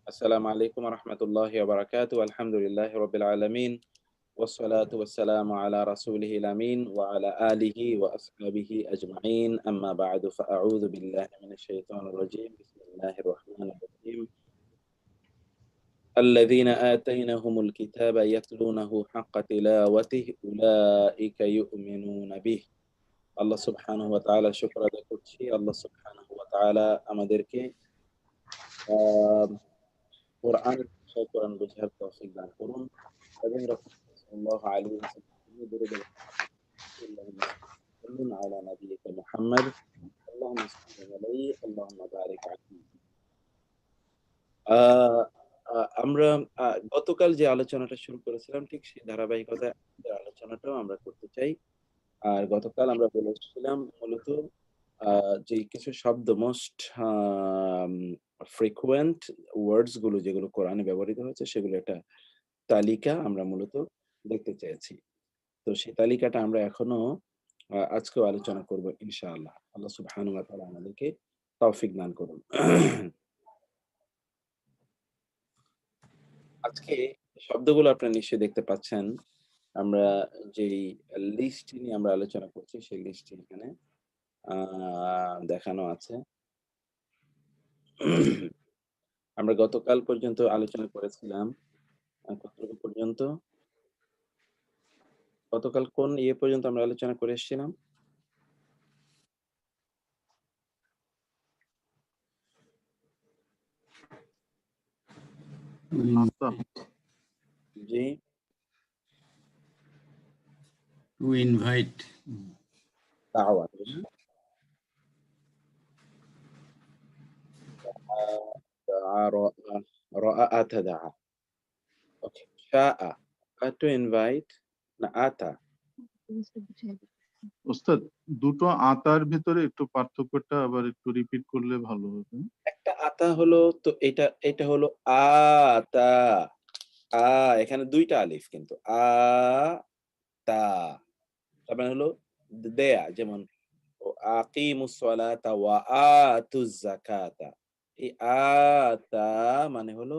السلام عليكم ورحمة الله وبركاته والحمد لله رب العالمين والصلاة والسلام على رسوله الأمين وعلى آله وأصحابه أجمعين أما بعد فأعوذ بالله من الشيطان الرجيم بسم الله الرحمن الرحيم الذين آتيناهم الكتاب يتلونه حق تلاوته أولئك يؤمنون به الله سبحانه وتعالى شكرا لكم الله سبحانه وتعالى আমাদেরকে কোরআন বিষয় কোরআন বোঝার তৌফিক দান করুন এবং রাসূল সাল্লাল্লাহু আলাইহি ওয়াসাল্লাম দরুদ আল্লাহুম্মা আলা নাবিয়িকা মুহাম্মদ আল্লাহুম্মা সাল্লি আলাইহি আল্লাহুম্মা বারিক আলাইহি। আমরা গতকাল যে আলোচনাটা শুরু করেছিলাম ঠিক সেই ধারাবাহিকতায় আজকের আলোচনাটাও আমরা করতে চাই। আর গতকাল আমরা বলেছিলাম মূলত যে কিছু শব্দ মোস্ট ফ্রিকুয়েন্ট ওয়ার্ডস গুলো যেগুলো কোরআনে ব্যবহৃত হয়েছে সেগুলো একটা তালিকা আমরা মূলত দেখতে চেয়েছি। তো সেই তালিকাটা আমরা এখনো আজকেও আলোচনা করব ইনশাআল্লাহ। আল্লাহ সুবহানাহু ওয়া তাআলা আমাদেরকে তৌফিক দান করুন। আজকে শব্দগুলো আপনারা নিশ্চয়ই দেখতে পাচ্ছেন। আমরা যেই লিস্টটি নিয়ে আমরা আলোচনা করছি সেই লিস্টটি এখানে দেখানো আছে। আমরা গতকাল পর্যন্ত আলোচনা করেছিলাম কতটুকু পর্যন্ত? গতকাল কোন পর্যন্ত আমরা আলোচনা করে এসেছিলাম? জি। To invite. দাওয়াত। রাআ দাআ। ওকে। শাআ to invite না আতা? ওস্তাদ দুটো আতার ভিতরে একটু পার্থক্যটা আবার একটু রিপিট করলে ভালো হবে। একটা আতা হলো তো এটা হলো আতা। এখানে ২ টা আলিফ কিন্তু। তা। তার মানে হলো দেয়া যেমন আকিমুস সালাতা ওয়া আতুজ যাকাতা। এই আতা মানে হলো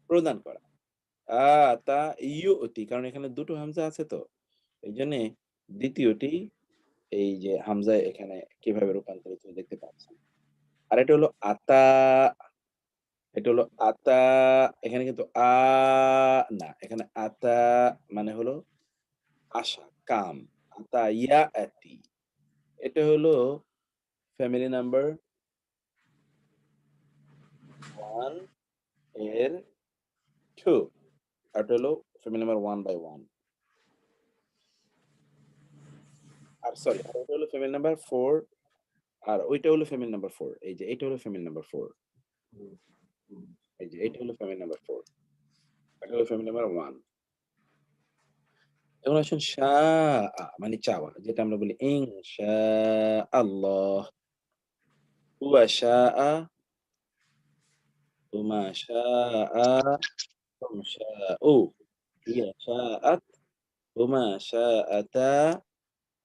প্রদান করা। আতা ইউতি কারণ এখানে দুটো হামজা আছে তো। এইজন্যে দ্বিতীয়টি এই যে হামজা এখানে কিভাবে রূপান্তরিত হয় দেখতে পাচ্ছেন। আর এটা হলো আতা, এটা হলো আতা এখানে কিন্তু না। এখানে আতা মানে হলো আশা, কাম। আতা ইয়াতি। এটা হলো ফ্যামিলি নাম্বার 1 এর 2 আর এটা হলো ফ্যামিলি নাম্বার 1 by 1 আর সরি আর এটা হলো ফ্যামিলি নাম্বার 4 আর ওইটা হলো ফ্যামিলি নাম্বার 4 এই যে এটা হলো ফ্যামিলি নাম্বার 4 এই যে এটা হলো ফ্যামিলি নাম্বার 4 এটা হলো ফ্যামিলি নাম্বার 1 এখন আসুন মানে চাওয়া যেটা আমরা বলি ইনশাআল্লাহ হুয়া وما شاء هم شاءوا هي شاءت وما شاءتا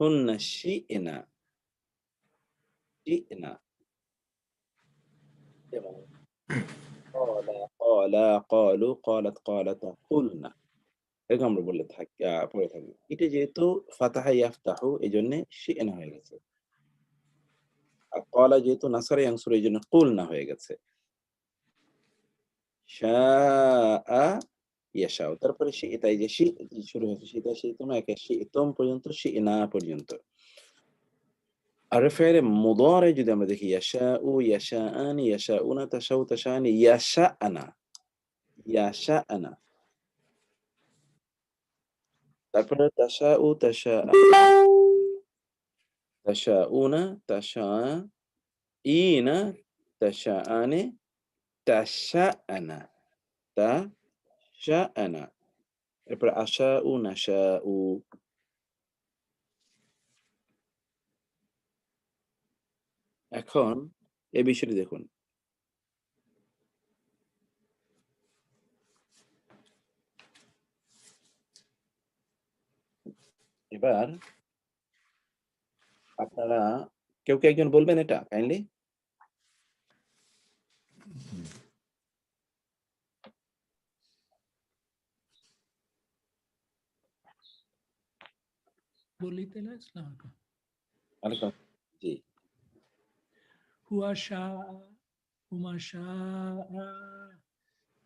هن شئنا যেমন قالوا قالت قالتا قلنا এরকম আমরা বলে থাকি পড়ে থাকি। এটা যেহেতু ফাতাহা ইয়াফতাহু এজন্যে শি'না হয়ে গেছে। আর ক্বালা যেহেতু নাসারা ইয়ানসুরু এজন্য কুলনা হয়ে গেছে। শাআ ইয়াশাউ তারপরে শি'তা এই যে শুরু হয়েছে শি'তা শি'তুম একে শি'তুম পর্যন্ত শি'না পর্যন্ত। আর ফেরে মুদারি যদি আমরা দেখি ইয়াশাউ ইয়াশাআনি ইয়াশাউনা তাশাউ তাশানি ইয়াশা'না তারপরে তাশাউ তাশাউনা তাশাইনা তাশাআনি তাশা'না তাশা'না এরপর আশাউ নাশাউ এখন এই বিষয়টি দেখুন। এবার আপনারা কেউ কি একজন বলবেন এটা কাইন্ডলি? বলি তাহলে আসসালামু আলাইকুম। ওয়ালাইকুম জি হুয়া শাআ হুমা শাআ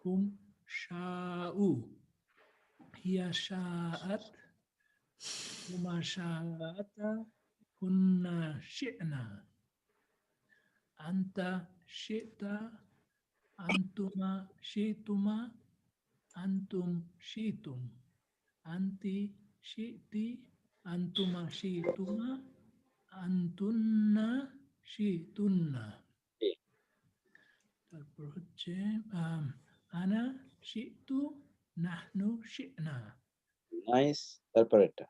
হুম শাউ হিয়া শাআত হুমা শাআতা হুন্না শি'না আনতা শি'তা আনতুমা শি'তুমা আনতুম শি'তুম আনতি শি'তি আনতুমা শি'তুমা আনতুন্না শি'তুন্না। জি তারপর হচ্ছে আনা শি'তু নাহনু শি'না। নাইস তারপর এটা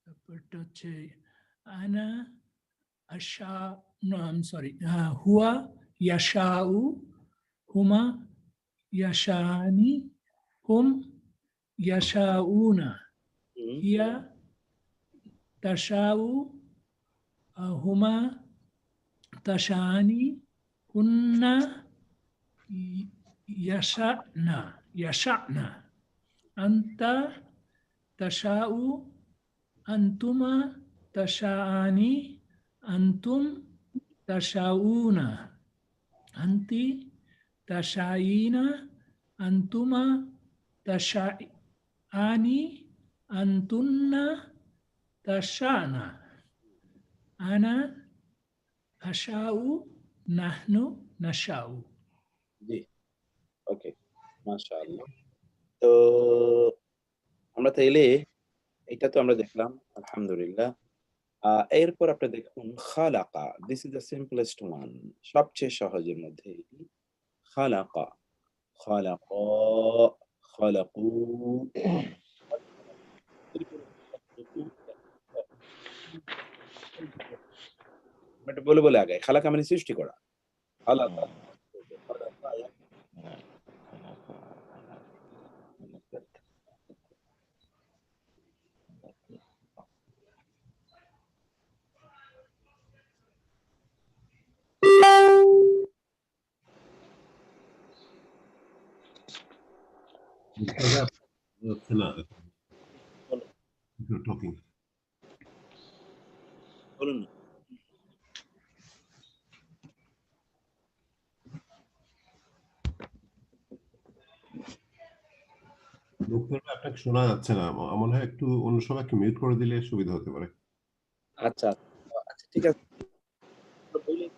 তারপরটা হচ্ছে আনা আশা no I'm sorry হুয়া ইয়াশাউ হুমা ইয়াশানি হুম ইয়াশাউনা হুম হিয়া তাশাউ হুমা তাশানি হুন্না ইয়াশানা ইয়াশানা আন্তা তাশাউ আন্তুমা তাশাআনি আন্তুম তাশাউনা আন্তি তাশাইনা আন্তুমা তাশাআনি আন্তুন্না তাশানা আনা আশাউ নাহনু নাশাউ। জি ওকে মাশাআল্লাহ তো আমরা তাইলে এটা তো আমরা দেখলাম আলহামদুলিল্লাহ এরপর আপনি দেখুন খালাকা this is the simplest one সবচেয়ে সহজের মধ্যে এটি খালাকা খালাকা খালাকু এটা বলে বলে আগে খালাকা মানে সৃষ্টি করা খালাকা খালাকা হচ্ছে না বলুন টকিং বলুন আপনাকে শোনা যাচ্ছে না আমার মনে হয় একটু অন্য সবাইকে মিউট করে দিলে সুবিধা হতে পারে আচ্ছা আচ্ছা ঠিক আছে বললেন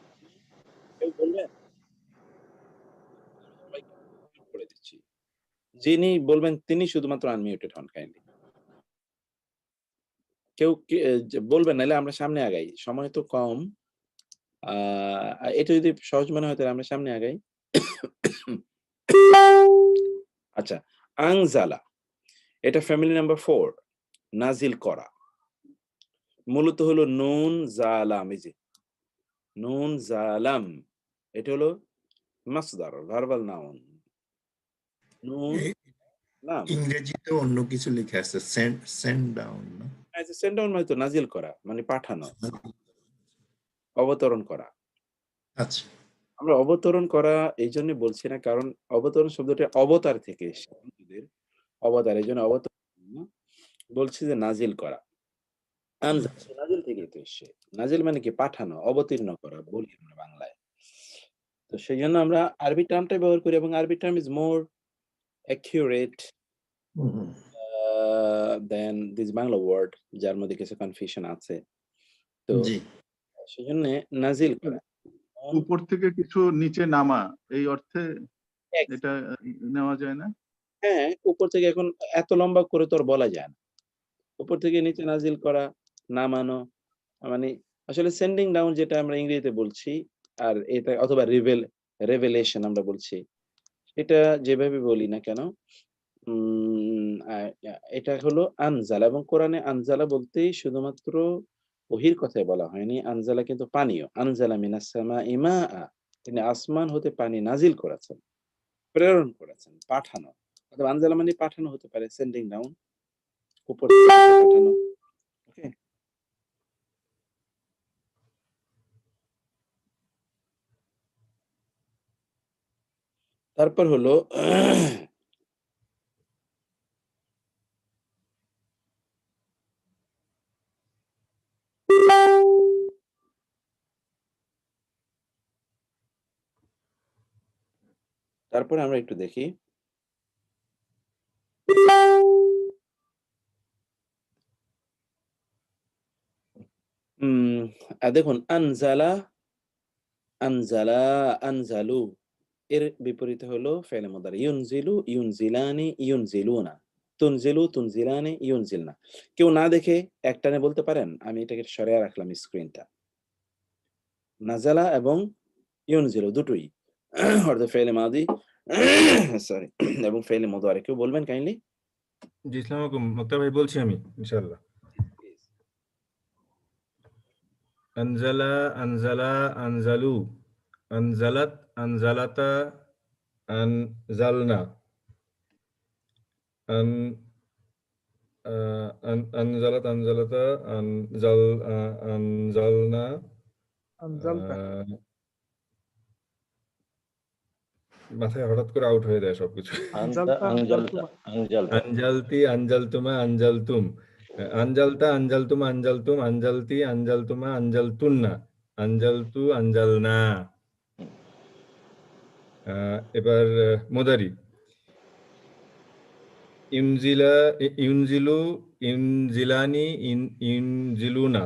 কেউ বলবেন সবাইকে mute করে দিচ্ছি যিনি বলবেন তিনি শুধুমাত্র আনমিউটেড হন কাইন্ডলি কেউ বলবেন নাহলে আমরা সামনে আগাই সময় তো কম এটা যদি সহজ মনে হয় তাহলে আমরা সামনে আগাই আচ্ছা আংজালা এটা ফ্যামিলি নাম্বার 4 নাজিল করা মূলত হলো নুন জালাম এই যে নুন জালাম এটা হলো মাসদার ভার্বাল নাউন নুন লাম ইংরেজিতে অন্য কিছু লিখে আছে সেন্ড ডাউন না সেন্ড ডাউন মানে তো নাজিল করা মানে পাঠানো অবতরণ করা আচ্ছা আমরা অবতরণ করা এই জন্য বলছি না কারণ অবতরণ শব্দটা অবতার থেকে এসেছে হিন্দুদের অবতার এই জন্য অবতরণ বলছি যে নাজিল করা নাজিল থেকে তো এসছে নাজিল মানে কি পাঠানো অবতীর্ণ করা বলি আমরা বাংলায় তো সেই জন্য আমরা আরবি টার্মটাই ব্যবহার করি এবং Arabi term is more accurate than this Bangla word যার মধ্যে কিছু কনফিউশন আছে তো জি সেই জন্য নাজিল করা উপর থেকে কিছু নিচে নামা এই অর্থে এটা নেওয়া যায় না হ্যাঁ উপর থেকে এখন এত লম্বা করে তো আর বলা যায় না উপর থেকে নিচে নাজিল করা নামানো মানে আসলে সেন্ডিং ডাউন যেটা আমরা ইংরেজিতে বলছি আর এটা অথবা রেভেলেশন আমরা বলছি এটা যেভাবে বলি না কেন এটা হলো আনজালা এবং কোরআনে আনজালা বলতেই শুধুমাত্র ওহির কথাই বলা হয়নি আনজালা কিন্তু পানীয় আনজালা মিনাস সামাই মাআ তিনি আসমান হতে পানি নাজিল করেছেন প্রেরণ করেছেন পাঠানো অথবা আনজালা মানে পাঠানো হতে পারে সেন্ডিং ডাউন উপর থেকে পাঠানো ওকে তারপর হলো তারপরে আমরা একটু দেখি দেখুন আনজালা, আনজালা, আনজালু এর বিপরীতে হলো ফেলে মুদারি। ইউনজিলু, ইউনজিলানি, ইউনজিলুনা। তুনজিলু, তুনজিলানি, ইউনজিলনা। কেউ না দেখে একটানে বলতে পারেন? আমি এটাকে সরিয়ে রাখলাম স্ক্রিনটা। নাজালা এবং ইউনজিলু দুটোই অর্থ ফেলে মাদি সরি এবং ফেলে মুদারি। কেউ বলবেন কাইন্ডলি? জি, আসসালামু আলাইকুম মুক্তার ভাই, বলছি আমি ইনশাআল্লাহ। আনজালা, আনজালা, আনজালু, আনজালাত, আনজালাতা, আনজালনা, আনজালাত, আনজালাতা, আনজালনা, মাথায় হঠাৎ করে আউট হয়ে যায় সবকিছু। আনজালতি, আনজালতুমা, আনজালতুম, আনজালতা, আনজালতুমা, আনজালতুম, আনজালতি, আনজালতুমা, আনজালতুন্না, আনজালতু, আনজালনা। এবার মুদারি। ইউনজিলা, ইউনজিলু, ইউনজিলানি, ইউনজিলুনা,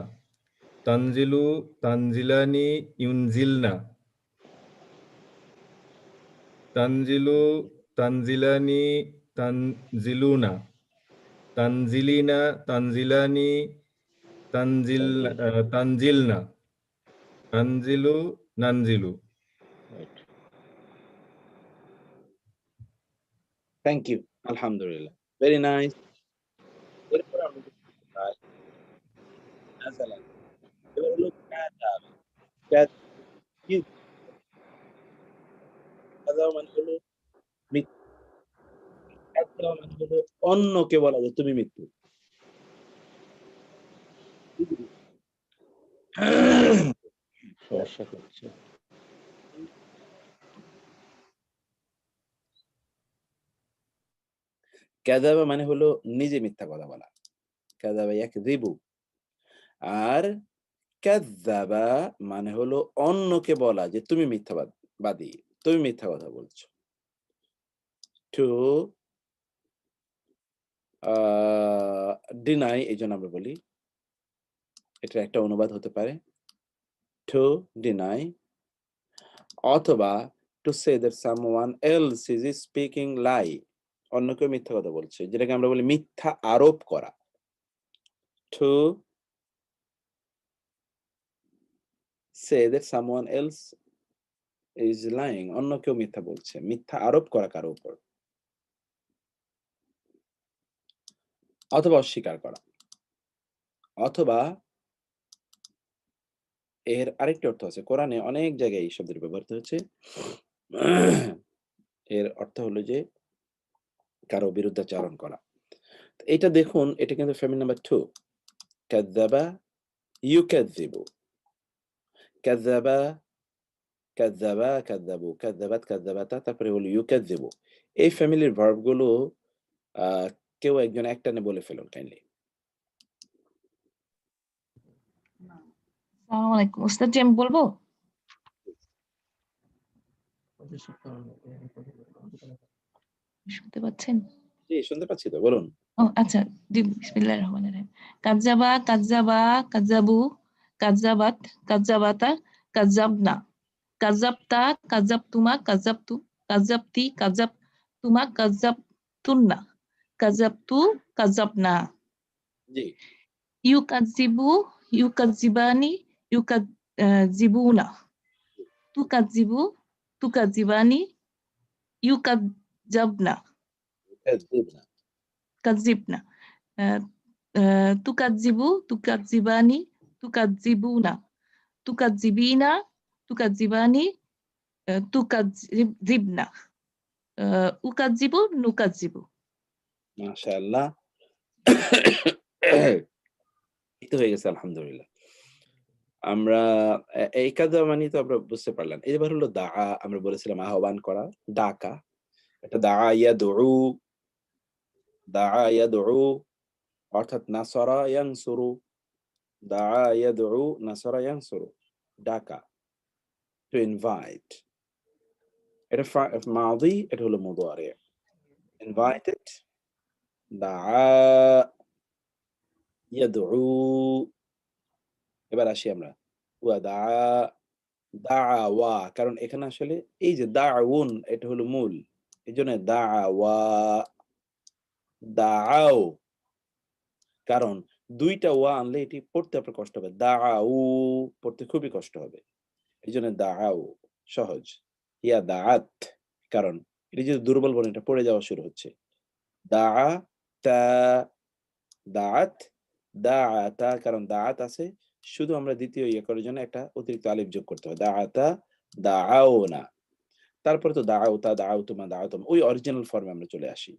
তানজিলু, তানজিলানি, ইউনজিলনা, তানজিলু, তানজিলানি, তানজিলুনা, তানজিলিনা, তানজিলানি, তানজিলনা, আনজিলু, নানজিলু। থ্যাংক ইউ, আলহামদুলিল্লাহ, ভেরি নাইস। এরপর আমরা নাজালা, এবার হলো কাযাবা। কাযাবা মানে হলো মিথ্যা, মানে হলো অন্যকে বলা যে তুমি মিথ্যু। সমস্যা করছে। কাযাবা মানে হলো নিজে মিথ্যা কথা বলা, কাযাবা ইয়াকযিবু। আর কাযাবা মানে হলো অন্যকে বলা যে তুমি মিথ্যাবাদী, তুমি মিথ্যা কথা বলছো। টু ডিনাই, এই জন্য আমরা বলি, এটা একটা অনুবাদ হতে পারে টু ডিনাই, অথবা to say that someone else is speaking lie, অন্য কেউ মিথ্যা কথা বলছে, যেটাকে আমরা বলি মিথ্যা আরোপ করা। Two say that someone else is lying, অন্য কেউ মিথ্যা বলছে, মিথ্যা আরোপ করা কারো উপর, অথবা অস্বীকার করা। অথবা এর আরেকটি অর্থ আছে, কোরআনে অনেক জায়গায় এই শব্দের ব্যবহৃত হচ্ছে। এর অর্থ হলো যে কারো বিরুদ্ধাচরণ করা। এটা দেখুন, এটা কিন্তু ফ্যামিলি নাম্বার 2। কাযাবা, ইউকাযযিবু, কাযাবা, কাযাবা, কাযাবু, কাযাবাত, কাযাবাতা, তারপরে হলো ইউকাযযিবু। এই ফ্যামিলির ভার্ব গুলো কেউ একজন একটানে বলে ফেলুন কাইন্ডলি। আসসালামু আলাইকুম ওস্তাদ জি, আমি বলবো? শুনতে পাচ্ছেন? জি, শুনতে পাচ্ছি তো, বলুন। ও আচ্ছা, জি, বিসমিল্লাহির রহমানির রহিম। কাযাবা, কাযাবা, কাযাবু, কাযাবাত, কাযাবাতা, কাযাবনা, কাযাবতা, কাযাবতুমা, কাযাবতু, কাযাবতি, কাযাবতুমা, কাযাবতুন্না, কাযাবতু, কাযাবনা। জি, ইউকাযযিবু, ইউকাযযিবানি, ইউকাযযিবুনা, তুকাযযিবু, তুকাযযিবানি, ইউকাযযাবনা, ইউকাযযিবনা, কাযযিবনা, তুকাযযিবু, তুকাযযিবানি, তুকাযযিবুনা, তুকাযযিবিনা, তুকাযযিবানি, তুকাযযিবনা, উকাযযিবু, নুকাযযিবু। মাশাআল্লাহ। এই তো হয়ে গেছে, আলহামদুলিল্লাহ। আমরা এই কাযাবা মানে তো আমরা বুঝতে পারলাম। এবার হলো দাআ, আমরা বলেছিলাম আহ্বান করা, ডাকা। এটা দাআ ইয়াদউ, দাআ ইয়াদউ অর্থাৎ নাসারা ইয়ানসুরু, দাআ ইয়াদউ, নাসারা ইয়ানসুরু, ডাকা, টু ইনভাইট। এটা মাদি, এটা হলো মুদারি। ইনভাইটেড, দাআ, ইয়াদউ। এবার আসি আমরা ওয়া দাআওয়া, কারণ এখানে আসলে এই যে দাউন এটা হলো মূল, এজন্য দাআওয়া, দাআও, কারণ দুইটা ওয়া আনলে এটি পড়তে আপনার কষ্ট হবে। দাআউ পড়তে খুবই কষ্ট হবে, এই জন্য দাআও সহজ। ইয়া দাআত, কারণ এটি যদি দুর্বল বর্ণ এটা পড়ে যাওয়া শুরু হচ্ছে। দাআ তা, দাআত, দাআতা, কারণ দাআত আছে, শুধু আমরা দ্বিতীয় ইয়ে করার জন্য একটা অতিরিক্ত আলিফ যোগ করতে হবে। দাআতা, দাআওনা। তারপরে তো দাআউতা, দাআউতুমা, দাআতুম, ওই অরিজিনাল ফর্মে আমরা চলে আসি।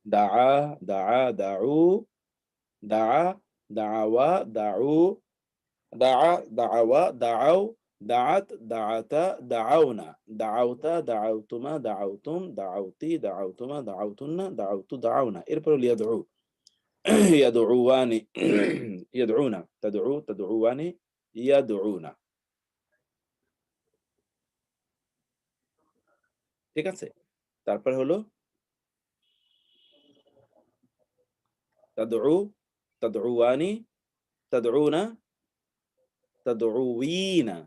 দাআ, দাআ, দাউ, দাআ, দাআওয়া, দাউ, দাআ, দাআওয়া, দাআও, দাআত, দাআতা, দাআওনা, দাআউতা, দাআউতুমা, দাআউতুম, দাআউতি, দাআউতুমা, দাআউতুন্না, দাআউতু, দাআওনা। এরপর ইয়াদউ, ইয়াদউওয়ানি, ইয়াদউনা, তাদউ, তাদউওয়ানি, ইয়াদউনা। ঠিক আছে? তারপর হলো তাদউ, তাদউওয়ানি, তাদউনা, তাদউইনা,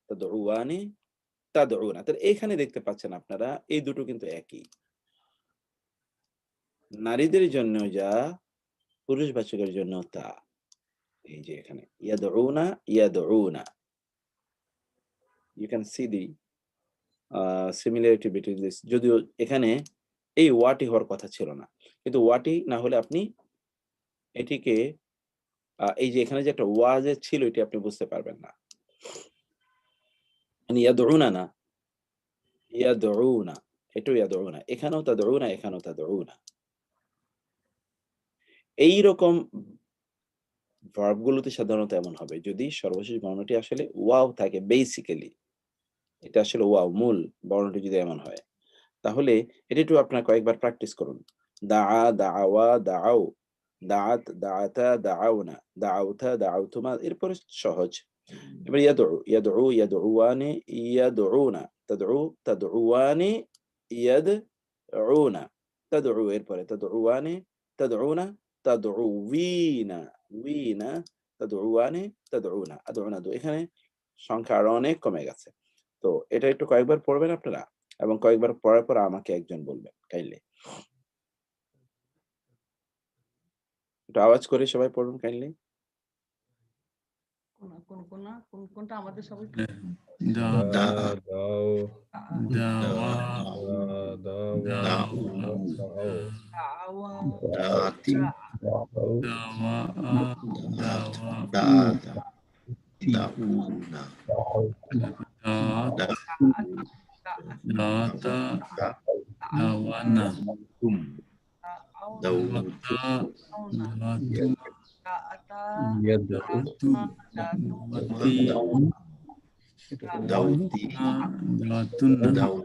তাদউওয়ানি, তাদউনা। তাহলে এখানে দেখতে পাচ্ছেন আপনারা এই দুটো কিন্তু একই। নারীদের জন্য যা, পুরুষবাচকের জন্য তা। এই যে এখানে ইয়াদউনা, ইয়াদউনা। You can see the similarity between this. যদিও এখানে এই ওয়াটি হওয়ার কথা ছিল না, কিন্তু ওয়াটি না হলে আপনি এটিকে এই যে এখানে যে একটা ওয়া যে ছিল এটি আপনি বুঝতে পারবেন না। ইয়াদউনা না, ইয়াদউনা, এটাও ইয়াদউনা, এখানেও তাদউনা, এখানেও তাদউনা। এইরকম ভার্বগুলোতে সাধারণত এমন হবে যদি সর্বশেষ বর্ণটি আসলে ওয়াও থাকে। বেসিক্যালি এটা আসলে ওয়াও, মূল বর্ণটি যদি এমন হয়, তাহলে এটা একটু আপনারা কয়েকবার প্র্যাকটিস করুন। দাআ, দাআওয়া, দাআও, দাআত, দাআতা, দাআওনা, দাআউতা, দাআউতুমা, এরপরে সহজ। এবার ইয়াদউ, ইয়াদউ, ইয়াদউওয়ানি, ইয়াদউনা, তাদউ, তাদউওয়ানি, ইয়াদউনা, তাদউ, এরপরে তাদউওয়ানি, তাদউনা, তাদউইনা, উইনা, তাদউওয়ানি, তাদউনা, আদউনা। এখানে সংখ্যা আরো অনেক কমে গেছে। তো এটা একটু কয়েকবার পড়বেন আপনারা, এবং কয়েকবার পড়ার পর আমাকে একজন বলবেন কাইন্ডলি। একটু আওয়াজ করে সবাই পড়ুন কাইন্ডলি। কোনটা আমাদের সবাই দাও, দাওয়া, দাতি, দাওয়া, দাওয়া, দাউনা, দাতা, দাওয়ানা, দাউতুম, দাওয়াতু, দাউতি, দাওয়াতুন্না, দাউমা,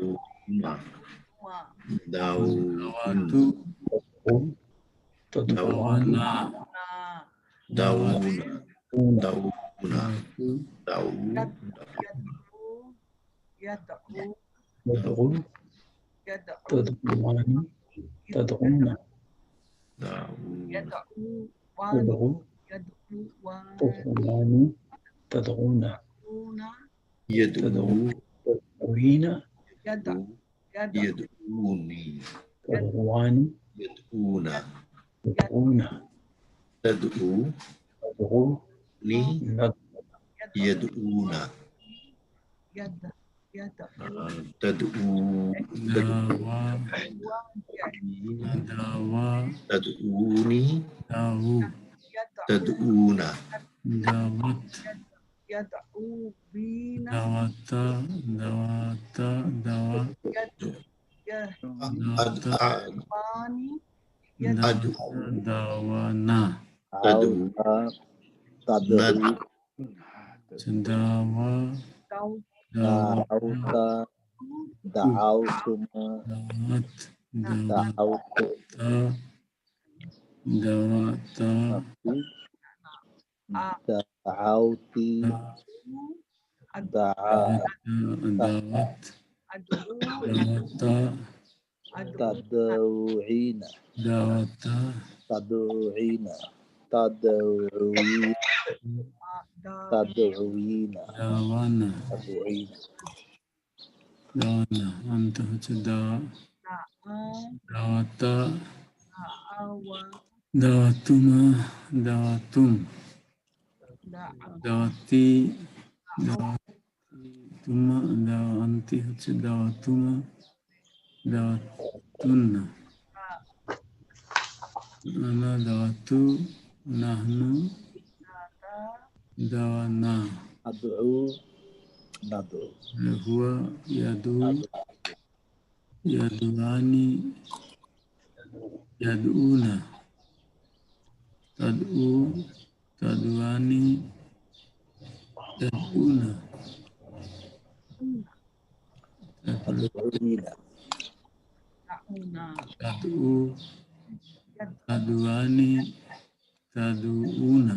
দাওয়াতু, দাওয়ানা, দাউনা, দাউনা, দাউ, يدعو، يدعوني، يدعونا، تدعوني، يدعونا، تدعوني، تدعونا، دعوت، دعوتا، دعوتا، دعوانا، دعوا، دعوتما، دعوت، دعوتا، دعوتي، دعوت تدعوين دعوت تدعوين تدعوين تدعوين دعوانا تدعوين دعوانا أنت হচ্ছে دعوتا دعوتما دعوتم دعوتي دعوتما دعوانتي হচ্ছে دعوتما دعوتنا أنا دعوت نحن دعونا أدعو ندعو هو يدعو يدعاني يدعونا تدعو تدعاني يدعونا تدعوين تدعو تدعاني تدعونا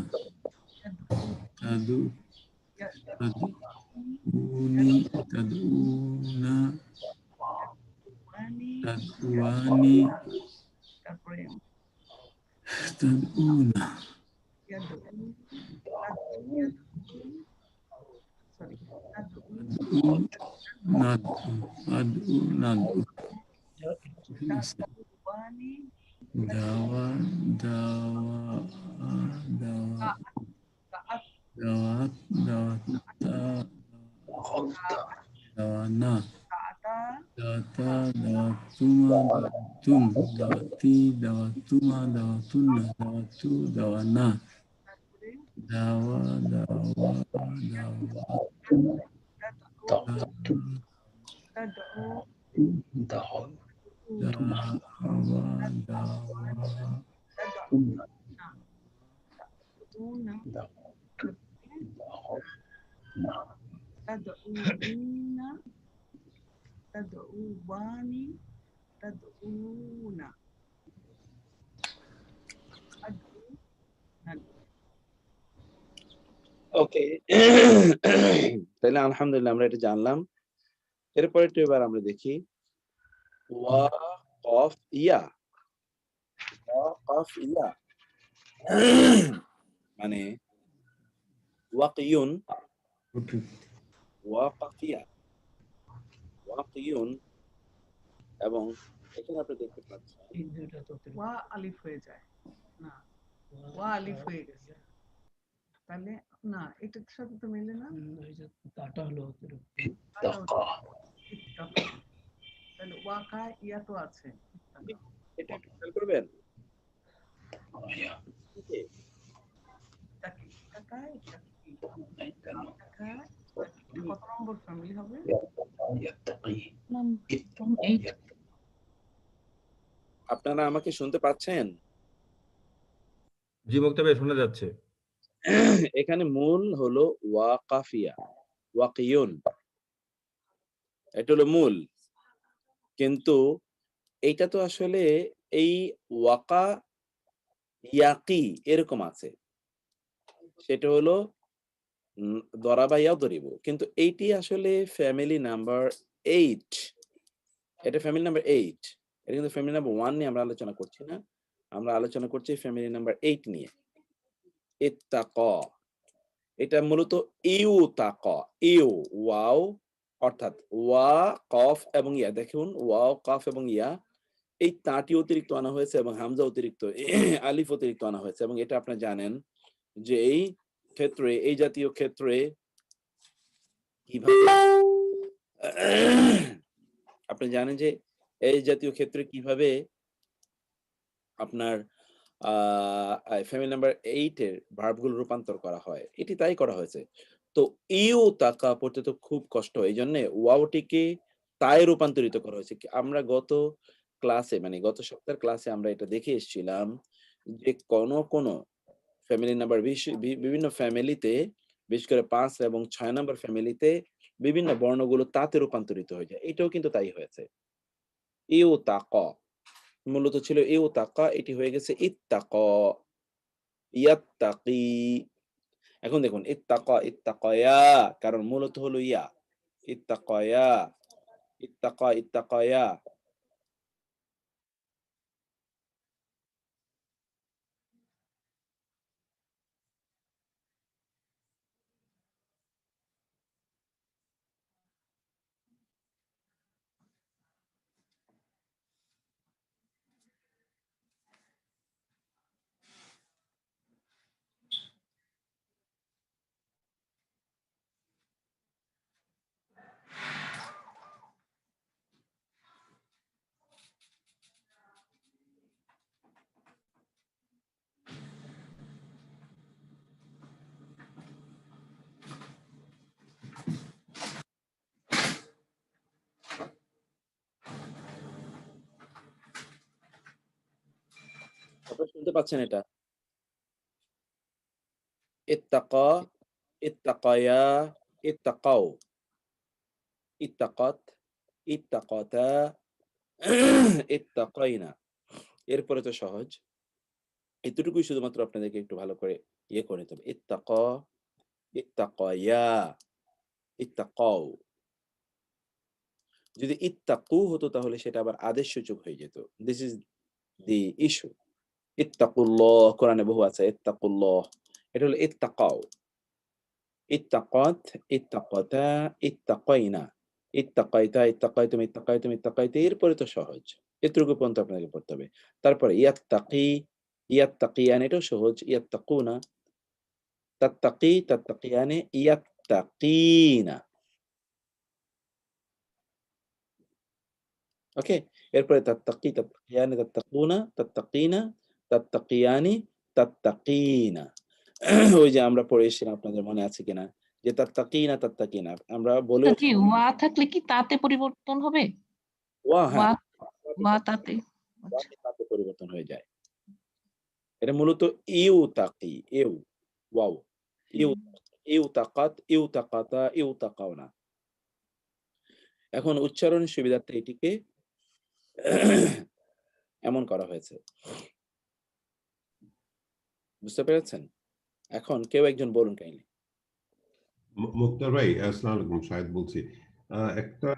تدعوني تدعونا تدعواني تدعونا ندعو دعوة دعوات دعوانا دعوتا دعوتما دعوتم دعوتي دعوتما دعوتنا دعوتو دعوانا دعوة دعوة تدعواني تدعونا ওকে তাহলে আলহামদুলিল্লাহ আমরা এটা জানলাম। এরপরে একটু এবার আমরা দেখি ওয়া কফ ইয়া মানে ওয়াকিউন ওয়াকাফিয়া ওয়াকিউন এবং এখানে আপনি দেখতে পাচ্ছেন ওয়া আলিফ হয়ে যায় না, ওয়া আলিফ হয়ে গেছে, তাহলে না এটার সাথে তো মিলে না। তাহলে ওয়াকা ইয়া তো আছে, এটা একটু খেয়াল করবেন। কত নম্বর ফ্যামিলি হবে? আপনারা আমাকে শুনতে পাচ্ছেন? জি মুক্তা ভাই শোনা যাচ্ছে। এখানে মূল হলো ওয়াকাফিয়া ওয়াকিউন, এটা হলো মূল। কিন্তু এইটা তো আসলে এই ওয়াকা ইয়াকি এরকম আছে, সেটা হলো দরাবা ইয়াদরিব, কিন্তু এইটি আসলে ফ্যামিলি নাম্বার 8। এটা ফ্যামিলি নাম্বার 8, এটা কিন্তু ফ্যামিলি নাম্বার 1 নিয়ে আমরা আলোচনা করছি না, আমরা আলোচনা করছি ফ্যামিলি নাম্বার 8 নিয়ে। ইত্তাকা, এটা মূলত ইউতাকা, ইউ ওয়াও অর্থাৎ ওয়া কফ এবং ইয়া, দেখুন ওয়াও কফ এবং ইয়া এই তাঁটি অতিরিক্ত আনা হয়েছে এবং হামজা অতিরিক্ত আলিফ অতিরিক্ত আনা হয়েছে। এবং এটা আপনারা জানেন যে এই ক্ষেত্রে, এই জাতীয় ক্ষেত্রে কিভাবে আপনি জানেন যে এই জাতীয় ক্ষেত্রে কিভাবে আপনার ফ্যামিলি নাম্বার 8 এর ভার্বগুলো রূপান্তর করা হয়, এটি তাই করা হয়েছে। তো ইউ তাকা পড়তে তো খুব কষ্ট, এই জন্য ওয়াওটিকে তাই রূপান্তরিত করা হয়েছে। আমরা গত ক্লাসে মানে গত সপ্তাহের ক্লাসে আমরা এটা দেখে এসেছিলাম যে কোন ফ্যামিলি নাম্বার বিভিন্ন ফ্যামিলিতে, বিশেষ করে 5 এবং 6 নম্বর ফ্যামিলিতে বিভিন্ন বর্ণগুলো তাতে রূপান্তরিত হয়ে যায়। এটাও কিন্তু তাই হয়েছে। ইউ তাকা মূলত ছিল ইউ তাকা, এটি হয়ে গেছে ইত্তাকা ইয়াত্তাকি। এখন দেখুন ইত্তাকা ইত্তাকায়া, কারণ মূলত হলো ইয়া। ইত্তাকায়া ইত্তাকায়া। আপনারা শুনতে পাচ্ছেন এটা? ইত্তাকা ইত্তাকায়া ইত্তাকাও ইত্তাকাত ইত্তাকাতা ইত্তাকাইনা। এরপরে তো সহজ। এতটুকুই শুধুমাত্র আপনাদেরকে একটু ভালো করে ইয়ে করে নিতে হবে। ইত্তাকা ইত্তাকায়া ইত্তাকাও। যদি ইত্তাকু হতো তাহলে সেটা আবার আদেশ সূচক হয়ে যেত। This is the issue. ইত্তাকুল্লাহ, কোরআনে বহু আছে ইত্তাকুল্লাহ। এটা হলো ইত্তাকাও। ইত্তাকাত ইত্তাকাতা ইত্তাকাইনা। ইত্তাকাইতা ইত্তাকাইতুম ইত্তাকাইতুম ইত্তাকাইতা। এরপরে তো সহজ। এতটুকু পর্যন্ত আপনাকে পড়তে হবে। তারপরে ইয়াত্তাকি ইয়াত্তাকিয়ান, এটাও সহজ। ইয়াত্তাকুনা তাত্তাকি তাত্তাকিয়ানে ইয়াত্তাকিনা। ওকে? এরপরে তাত্তাকি তাত্তাকিয়ানে তাত্তাকুনা তাত্তাকিনা তাত্তাকিয়ানি তাত্তাকিনা। ওই যে আমরা পড়ে এসেছিলাম, আপনাদের মনে আছে কিনা, যে তাত্তাকিনা তাত্তাকিনা আমরা বলেও জি, ওয়া থাকলে কি তাতে পরিবর্তন হবে? ওয়া, হ্যাঁ, ওয়া তাতে। আচ্ছা। তাতে পরিবর্তন হয়ে যায়। এটা মূলত ইউতাকি, ইউ ওয়াও ইউ ইউতাকাত ইউতাকাতা ইউতাকাওনা। এখন উচ্চারণের সুবিধার্থে এটিকে এমন করা হয়েছে। বুঝতে পেরেছেন? এখন কেউ একজন বলুন কাইন্ডলি। মুক্তার ভাই, আসসালামু আলাইকুম, শাহেদ বলছি। একটা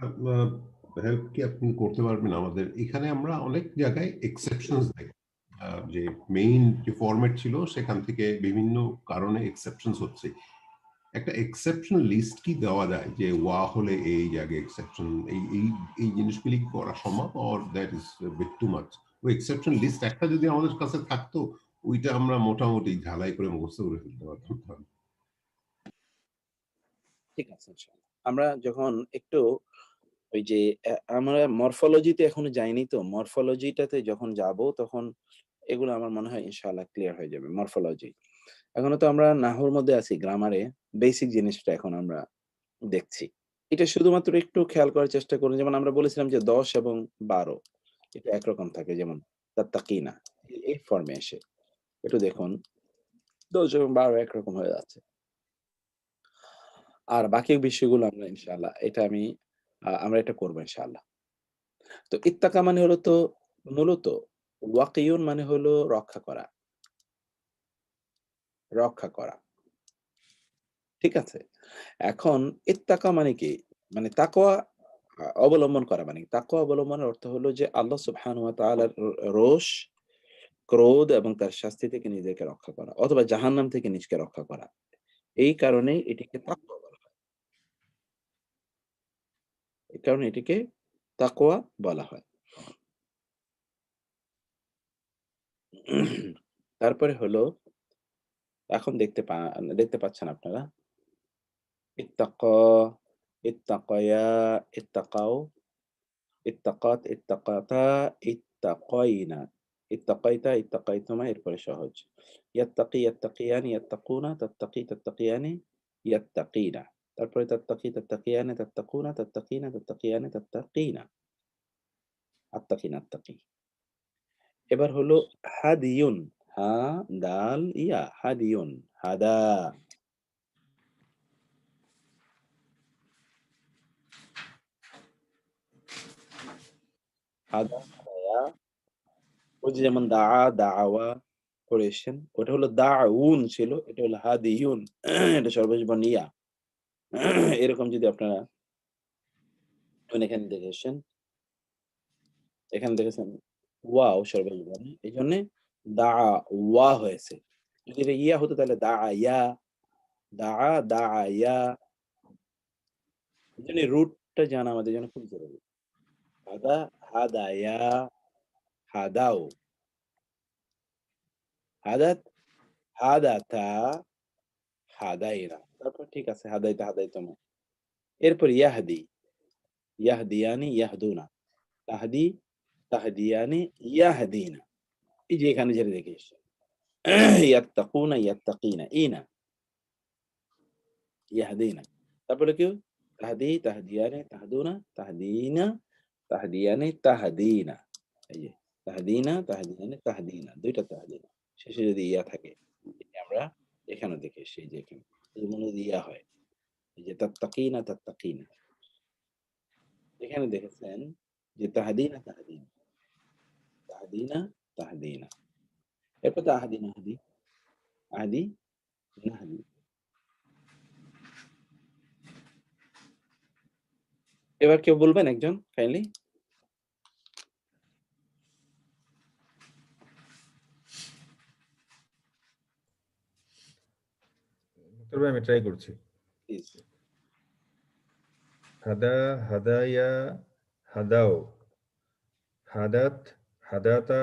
হেল্প কি আপনি করতে পারবেন আমাদের? এখানে আমরা অনেক জায়গায় এক্সেপশনস দেখি, যে মেইন যে ফরম্যাট ছিল সেখান থেকে বিভিন্ন কারণে এক্সেপশনস হচ্ছে। একটা এক্সেপশন লিস্ট কি দেওয়া যায়, যে ওয়া হলে এই জায়গায় এক্সেপশন, এই এই এই জিনিসগুলি কি করা সম্ভব, or that is bit too much? ওই এক্সেপশন লিস্ট একটা যদি আমাদের কাছে থাকতো, ওইটা আমরা মোটামুটি ঝালাই করে মুখস্থ করে ফেলতে পারতাম। ঠিক আছে, ইনশাআল্লাহ। আমরা যখন একটু ওই যে আমরা মরফোলজিতে এখনো যাইনি, তো মরফোলজিটাতে যখন যাব তখন এগুলো আমার মনে হয় ইনশাআল্লাহ ক্লিয়ার হয়ে যাবে। মরফোলজি এখনো তো আমরা নাহর মধ্যে আছি, গ্রামারে বেসিক জিনিসটা এখন আমরা দেখছি। এটা শুধুমাত্র একটু খেয়াল করার চেষ্টা করুন। যেমন আমরা বলেছিলাম যে ১০ এবং ১২ এটা একরকম থাকে, যেমন তাত্তাকিনা এই ফর্মে এসে একটু দেখুন ১০ এবং ১২ একরকম হয়ে যাচ্ছে। আর বাকি বিষয়গুলো আমরা ইনশাআল্লাহ আমরা এটা করব ইনশাআল্লাহ। তো ইত্তাকা মানে হলো তো মূলত ওয়াকিউন মানে হলো রক্ষা করা। রক্ষা করা। ঠিক আছে? এখন ইত্তাকা মানে কি? মানে তাকওয়া অবলম্বন করা মানে কি? তাকওয়া অবলম্বনের অর্থ হলো যে আল্লাহ সুবহানাহু ওয়া তাআলার রোষ, ক্রোধ এবং তার শাস্তি থেকে নিজেকে রক্ষা করা, অথবা জাহান্নাম থেকে নিজেকে রক্ষা করা। এই কারণেই এটিকে তাকওয়া বলা হয়। এই কারণে এটিকে তাকওয়া বলা হয়। তারপরে হলো এখন দেখতে পাচ্ছেন আপনারা ইত্তাকা, ইত্তাকায়া, ইত্তাকাও, ইত্তাকাত, ইত্তাকাতা, ইত্তাকাইনা, ইত্তাকাইতা, ইত্তাকাইতুমা। এরপরে সহজ। ইয়াত্তাকি, ইয়াত্তাকিয়ানি, ইয়াত্তাকুনা, তাত্তাকি, তাত্তাকিয়ানি, ইয়াত্তাকিনা। তারপরে তাত্তাকি, তাত্তাকিয়ানি, তাত্তাকুনা, তাত্তাকিনা, তাত্তাকিয়ানি, তাত্তাকিনা। আত্তাকিনা, আত্তাকি। এবার হলো হাদিয়ুন। হা, দাল, ইয়া, হাদিয়ুন। হাদা। হাদা, হাদায়া। ওই যে যেমন দাআ, দাআওয়া, পড়ে এসেছেন, ওটা হলো দাউন ছিল, এটা হলো হাদিউন। এটা সর্বশেষ বর্ণ ইয়া। এরকম যদি আপনারা এখানে দেখে এসেছেন, এখানে দেখেছেন ওয়াও সর্বশেষ বর্ণ, এই জন্যে দা ওয়া হয়েছে। যদি এটা ইয়া হতো তাহলে দা ইয়া, দা ইয়া। এই জন্য রুটটা জানা আমাদের জন্য খুব জরুরি। হাদা, হাদায়া, হাদাও, হাদাত, হাদাতা, হাদাইরা। তারপর ঠিক আছে, হাদাইতা, হাদাইতুমা। এরপর ইয়াহদি, ইয়াহদিয়ানি, ইয়াহদুনা, তাহদি, তাহদিয়ানি, ইয়াহদিনা। এই যে এখানে যেটা দেখে এসছে, ইয়াত্তাকুনা, ইয়াত্তাকিনা, ইনা, ইয়াহদিনা। তারপরে কেউ তাহদি, তাহদিয়ানি, তাহদুনা, তাহদিনা, তাহদিয়ানি, তাহদিনা। এই যে তাহদিনা, তাহদিয়ানি, তাহদিনা, দুইটা তাহদিনা। শেষে যদি ইয়া থাকে, আমরা এখানে দেখে এসছি, এই যে এখানে এই মনে যদি ইয়া হয়, এই যে তাত্তাকিনা, তাত্তাকিনা। এখানে দেখেছেন যে তাহদিনা, তাহদিনা, তাহদিনা, তাহদিনা। এরপর তাহদি, নাহদি, আহদি, নাহদি। এবার কেউ বলবেন একজন কাইন্ডলি? মুক্তার ভাই আমি ট্রাই করছি। প্লিজ। হাদা, হাদায়া, হাদাও, হাদাত, হাদাতা,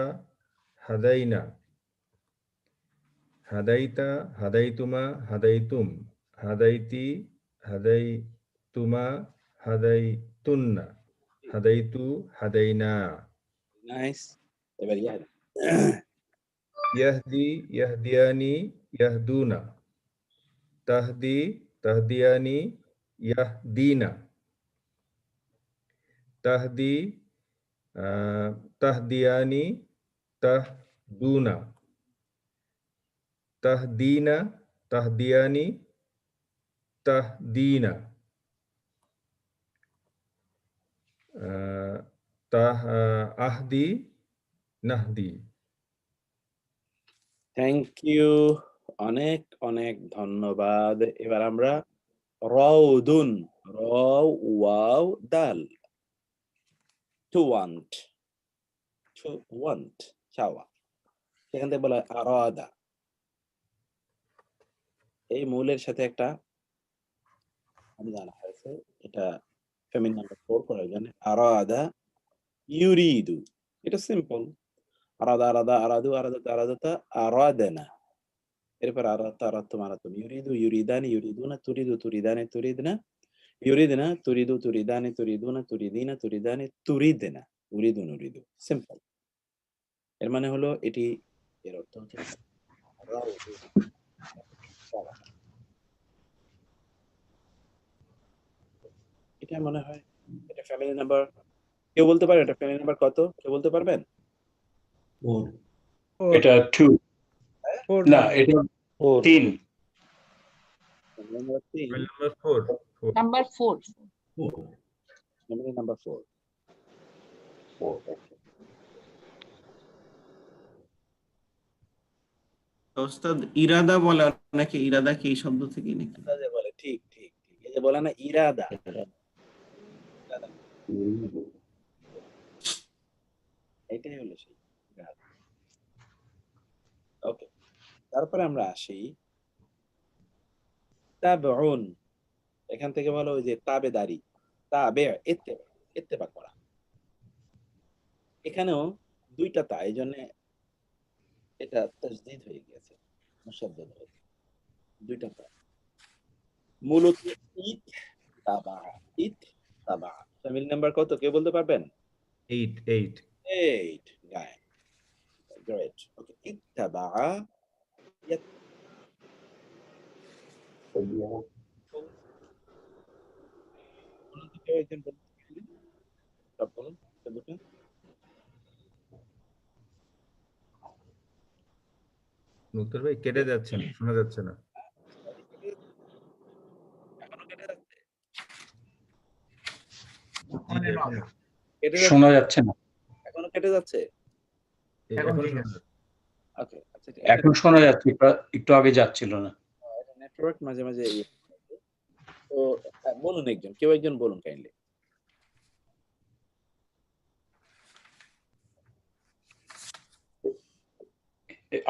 হাদাইনা, হাদাইতা, হাদাইতুমা, হাদাইতুম, হাদাইতি, হাদাইতুমা, হাদাইতুন্না, হাদাইতু, হাদাইনা। নাইস। এবার ইয়াহদি। ইয়াহদি, ইয়াহদিয়ানি, ইয়াহদুনা, তাহদি, তাহদিয়ানি, ইয়াহদিনা, তাহদি, তাহদিয়ানি, তাহদুনা, তাহদিনা, তাহদিয়ানি, তাহদিনা, আহদি, নাহদি। থ্যাংক ইউ, অনেক অনেক ধন্যবাদ। এবার আমরা রাউদুন, রাও ওয়াও দাল, টু ওয়ান্ট, টু ওয়ান্ট, চাওয়া। সেখান থেকে বলা হয় আরাদা। এই মূলের সাথে একটা জানা হয়েছে, এটা ফেমিন নাম্বার 4 করার জন্য আরাদা ইউরিদু। এটা সিম্পল, আরাদা, আরাদা, আরাদু, আরাদাতা, আরাদাতা, আরাদানা। এরপর আরাদতা, আরাদতুম, আরাদতুম, ইউরিদু, ইউরিদানি, ইউরিদুনা, তুরিদু, তুরিদানি, তুরিদনা, ইউরিদনা, তুরিদু, তুরিদানি, তুরিদুনা, তুরিদিনা, তুরিদানি, তুরিদনা, উরিদু, নুরিদু। সিম্পল। এর মানে হলো এটি, এর অর্থ হচ্ছে রাউদু। এটা মনে হয় এটা ফ্যামিলি নাম্বার, কেউ বলতে পারেন এটা ফ্যামিলি নাম্বার কত? কেউ বলতে পারবেন? এটা 2 না, এটা 3। নাম্বার 4। নাম্বার 4। Family number 4। ওস্তাদ ইরাদা বলে নাকি, ইরাদা কি এই শব্দ থেকে নাকি? বলে, ঠিক ঠিক ঠিক। এই যে বলে না ইরাদা, এটাই হলো সেই ইরাদা। ওকে, তারপরে আমরা আসি তাবউন। এখান থেকে বলো ওই যে তাবেদারি, তাবে, ইত্তেবা করা। এখানেও দুইটা তা, এই জন্য এটা তাজদীদ হয়ে গেছে, মুশাদ্দাদ হয়েছে, দুইটা তা। মূলত ইত তাবা, ইত তাবা। ফ্যামিলি নাম্বার কত কেউ বলতে পারবেন? 8। 8 গায়। গ্রেট। ওকে, ইত্তাবা, মুক্তার ভাই কেটে যাচ্ছেন, শোনা যাচ্ছে না। শোনা যাচ্ছে না। এখনো কেটে যাচ্ছে? এখন শোনা যাচ্ছে। ওকে, আচ্ছা এখন শোনা যাচ্ছে, একটু আগে যাচ্ছিল না। এটা নেটওয়ার্ক মাঝে মাঝে তো বলুন একজন, কেউ একজন বলুন কাইন্ডলি।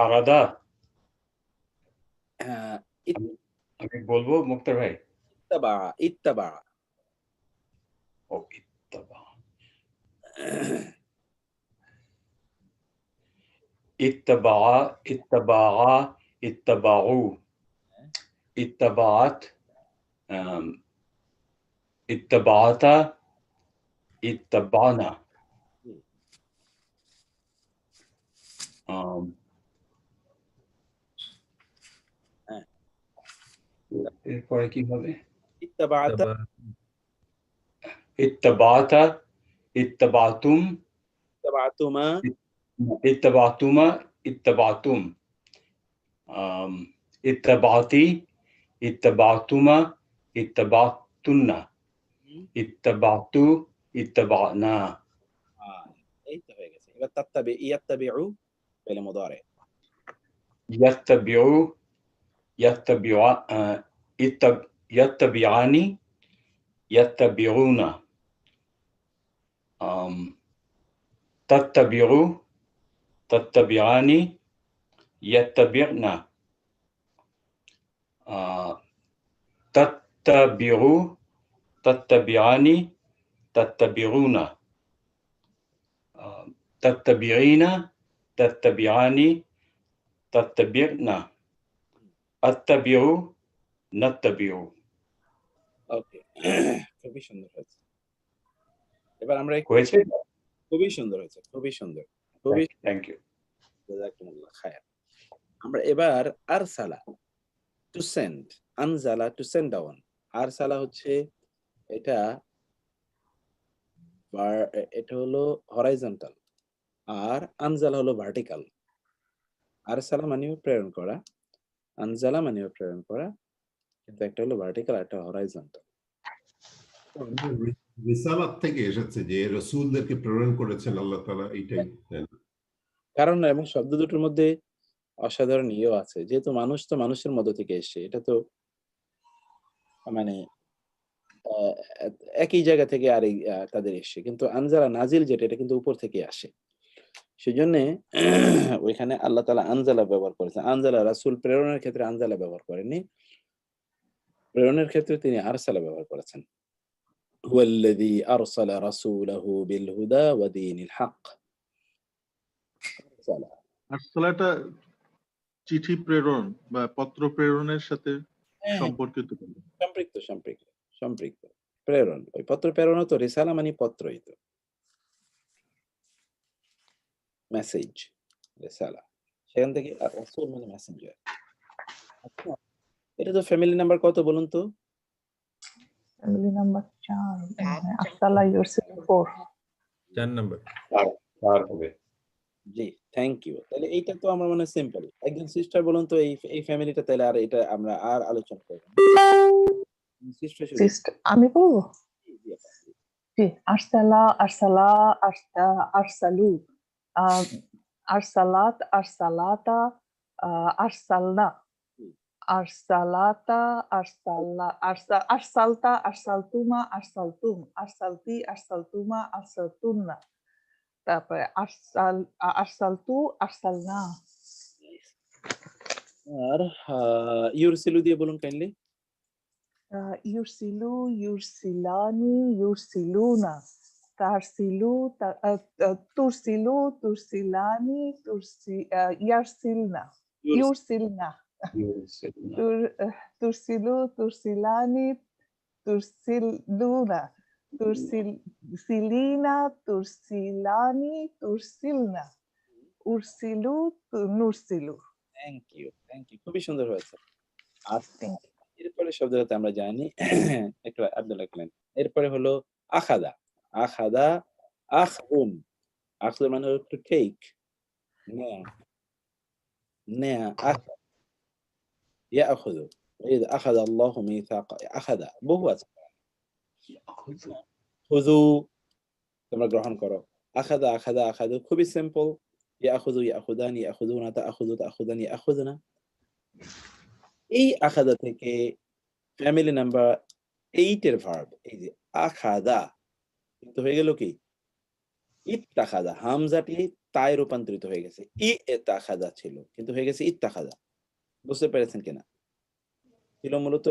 আলাদা হ্যাঁ, আমি বলবো মুক্তার ভাই। ইত্তাবা, ইত্তাবা। ও ইত্তাবা, ইত্তাবা, ইত্তাবা, ইত্তাবাউ, ইত্তাবাত, ইত্তাবাতা, ইত্তাবানা। এরপরে কি হবে? ইত্তাবাতা, ইত্তাবাতা, ইত্তাবাতুম, ইত্তাবাতুমা, ইত্তাবাতুমা, ইত্তাবাতুম, ইত্তাবাতি, ইত্তাবাতুমা, ইত্তাবাতুন্না, ইত্তাবাতু, ইত্তাবানা। এই তো হয়ে গেছে। এবার তাত্তাবি, ইয়াত্তাবিউ ফেলে মুদারে। ইয়াত্তাবিউ, ইয়াত্তাবিউ, ইয়াত্তাবিআনি, ইয়াত্তাবিউনা, তাত্তাবিউ, তাত্তাবিআনি, ইয়াত্তাবিউনা, তাত্তাবিউ, তাত্তাবিআনি, তাত্তাবিউনা, তাত্তাবিঈনা, তাত্তাবিআনি, তাত্তাবিউনা, আত্তাবিউ, নাত্তাবিউ। ওকে, খুবই সুন্দর হয়েছে। এবার আমরা হয়েছে, খুবই সুন্দর হয়েছে, খুবই সুন্দর, খুবই থ্যাংক ইউ। জাযাকুমুল্লাহ খায়র। আমরা এবার আরসালা, টু সেন্ড, আনজালা, টু সেন্ড ডাউন। আরসালা হচ্ছে এটা এটা হলো হরাইজন্টাল, আর আনজালা হলো ভার্টিক্যাল। আরসালা মানেও প্রেরণ করা, আনজালা মানেও প্রেরণ করা, কিন্তু একটা হলো ভার্টিক্যাল, একটা হরাইজন্টাল। রিসালাত থেকে এসেছে যে রাসূলদেরকে প্রেরণ করেছেন আল্লাহ তাআলা, এইটাই। কারণ এবং শব্দ দুটোর মধ্যে অসাধারণ ইয়েও আছে, যেহেতু মানুষ তো মানুষের মধ্য থেকে এসছে, এটা তো মানে একই জায়গা থেকে আর তাদের এসছে, কিন্তু আনজালা নাজিল যেটা, এটা কিন্তু উপর থেকে আসে। সেজন্য ওইখানে আল্লাহ তাআলা আনজালা ব্যবহার করেছেন। আনজালা রাসূল প্রেরণের ক্ষেত্রে আনজালা ব্যবহার করেননি, প্রেরণের ক্ষেত্রে তিনি আরসালা ব্যবহার করেছেন। হুয়াল্লাযী আরসালা রাসূলাহু বিল হুদা ওয়া দীনিল হক। আরসালাটা চিঠি প্রেরণ বা পত্র প্রেরণের সাথে সম্পর্কিত। সম্পৃক্ত, সম্পৃক্ত, সম্পৃক্ত। প্রেরণ, ওই পত্র প্রেরণ তো, রিসালা মানে পত্রই তো, মেসেজ, রিসালা। সেখান থেকে রাসূল মানে মেসেঞ্জার। আচ্ছা, এটা তো ফ্যামিলি নাম্বার কত বলুন তো? Family number 4, আরসালা ইউরসিল 4। 4 নাম্বার। 4 হবে। জি, থ্যাংক ইউ। তাহলে এইটা তো আমার মনে হয় সিম্পল। একজন সিস্টার বলুন তো এই ফ্যামিলিটা, তাহলে আর এটা আমরা আর আলোচনা করব না। সিস্টার আমি বলবো? জি, আরসালা, আরসালা, আরসালু, আরসালাত, আরসালাতা, আরসালনা, আরসালাতা, আরসালতা, আরসালতুমা, আরসালতুম, আরসালতি, আরসালতুমা, আরসালতুন্না, তারপরে আরসালতু, আরসালনা। আর ইউরসিলু দিয়ে বলুন কাইন্ডলি। ইউরসিলু, ইউরসিলানি, ইউরসিলুনা, তারসিলু, তুরসিলু, তুরসিলানি, ইয়ারসিলনা, ইউরসিলনা, তুরসিলু, তুরসিলানি, তুরসিলুনা, তুরসিলিনা, তুরসিলানি, তুরসিলনা, উরসিলু, নুরসিলু। থ্যাংক ইউ, থ্যাংক ইউ, খুবই সুন্দর হয়েছে। আচ্ছা, এরপরে শব্দটাতে আমরা জানি একটু আব্দুল্লাহ খান। এরপরে হলো আখাদা, আখাদা, আখউন। আখউন মানে হলো টু টেক, নেয়া, নেয়া, আখা, ইয়াখুযু। ইয আখাযা আল্লাহু মিসাকা, আখাদা বহু আছে। খুযু, তোমরা গ্রহণ করো। আখাদা, আখাদা, আখাযু খুবই সিম্পল। ইয়াখুযু ইয়াখুযানি ইয়াখুযুনা তাআখুযু তাআখুযানি ইয়াখুযুনা। এই আখাযা থেকে ফ্যামিলি নাম্বার 8 এর ভার্ব এই যে আখাযা কিন্তু হয়ে গেল কি ইত্তাখাযা, হামজাটি তায় রূপান্তরিত হয়ে গেছে। ইতাখাযা ছিল কিন্তু হয়ে গেছে ইত্তাখাযা। বুঝতে পেরেছেন কিনা? ছিল মূলত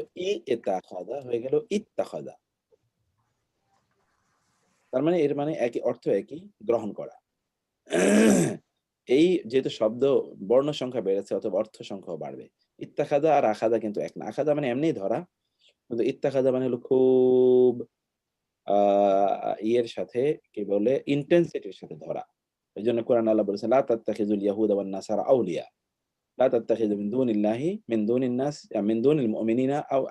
ইতাখাযা হয়ে গেল ইত্তাখাযা। তার মানে এর মানে একই অর্থ, একই, গ্রহণ করা। এই যেহেতু শব্দ বর্ণ সংখ্যা বেড়েছে অথবা অর্থ সংখ্যাও বাড়বে। ইত্তাখাযা আর আখাযা কিন্তু এক না। আখাযা মানে এমনিই ধরা, কিন্তু ইত্তাখাযা মানে হলো খুব ইয়ের সাথে কি বলে ইন্টেন্সিটির সাথে ধরা। এইজন্য কোরআন আল্লাহ বলেছেন লা তাত্তাখিযুল ইয়াহুদা ওয়ান নাসারা আউলিয়া লা তাত্তাখিযু মিন দুনিল্লাহি মিন দুনিন নাস মিন দুনিল মুমিনিনা আও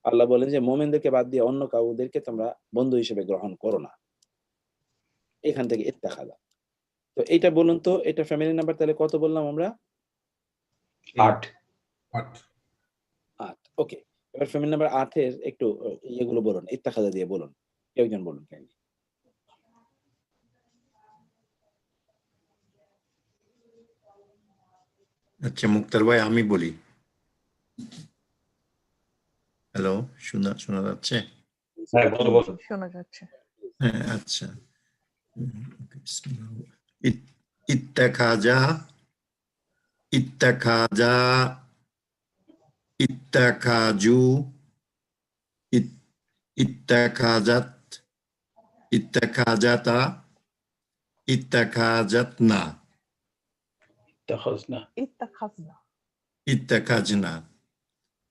আল্লাহ বলেন যে মুমিনদেরকে বাদ দিয়ে অন্য কাউদেরকে তোমরা বন্ধু হিসেবে গ্রহণ করো না। এখান থেকে ইত্তাখাযা। তো এইটা বলুন তো, এটা ফ্যামিলি নাম্বার তাহলে কত বললাম আমরা? 8 8। ওকে, এবার ফ্যামিলি নাম্বার 8 এর একটু ইয়েগুলো বলুন, ইত্তাখাযা দিয়ে বলুন। কেউ একজন বলুন কাইন্ডলি। আচ্ছা মুক্তার ভাই আমি বলি। হ্যালো, শোনা যাচ্ছে? হ্যাঁ বলো বলো। শোনা যাচ্ছে। হ্যাঁ আচ্ছা। ইত্তাখাযা ইত্তাখাযা ইত্তাখাযু ইত্তাখাযাত ইত্তাখাযাতা ইত্তাখাযাতনা ইত্তাখাযনা ইত্তাখাযনা ইত্তাখাযনা।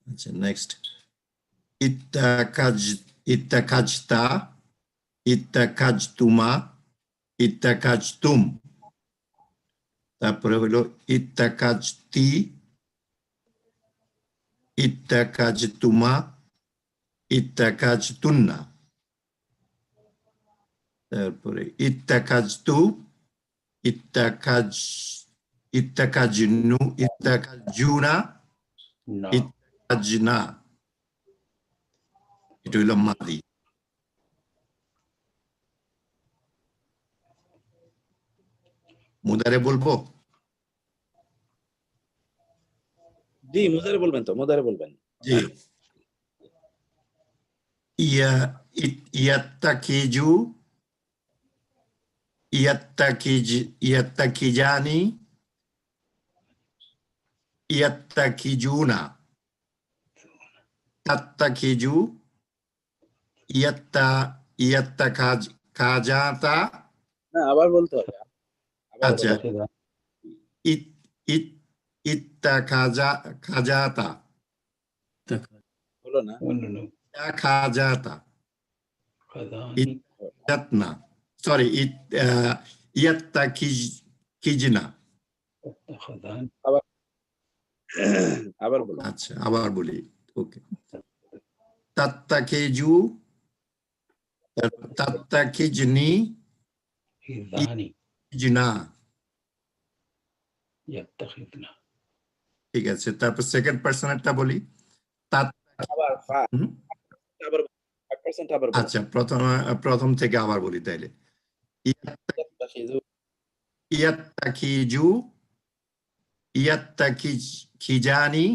আচ্ছা নেক্সট ইত্তাখাযতা ইত্তাখাযতুমা ইত্তাখাযতুম। তারপরে হলো ইত্তাখাযতি ইত্তাখাযতুমা ইত্তাখাযতুন্না। তারপরে ইত্তাখাযতু ইত্তাখাযনু ইত্তাখাযুনা না ইত্তাখাযনা। এটা হলো মাদি। মুদারে বলবো? জি মুদারে বলবেন তো, মুদারে বলবেন। জি ইয়াত্তাকিজু ইয়াত্তাকিজানি ইয়াত্তাকিজুনা তাত্তাকিজু ইয়াত্তাখাযাতা। না আবার বলতে হবে। আচ্ছা ইত্তাখাযাতা হলো না। ইত্তাখাযাতা ইত্তাখাযাতনা সরি ইয়াত্তাকিজনা। আবার বলুন। আচ্ছা আবার বলি। ওকে তাত্তাকিজু তাত্তাকিজনি ইত্তাখিজনা। ইয়াত্তাখিযনা। ঠিক আছে, তারপর সেকেন্ড পার্সনেরটা বলি। আবার 5% আবার বলুন। আচ্ছা প্রথম থেকে আবার বলি তাইলে। ইয়াত্তাকিজু ইয়াত্তাকিজানি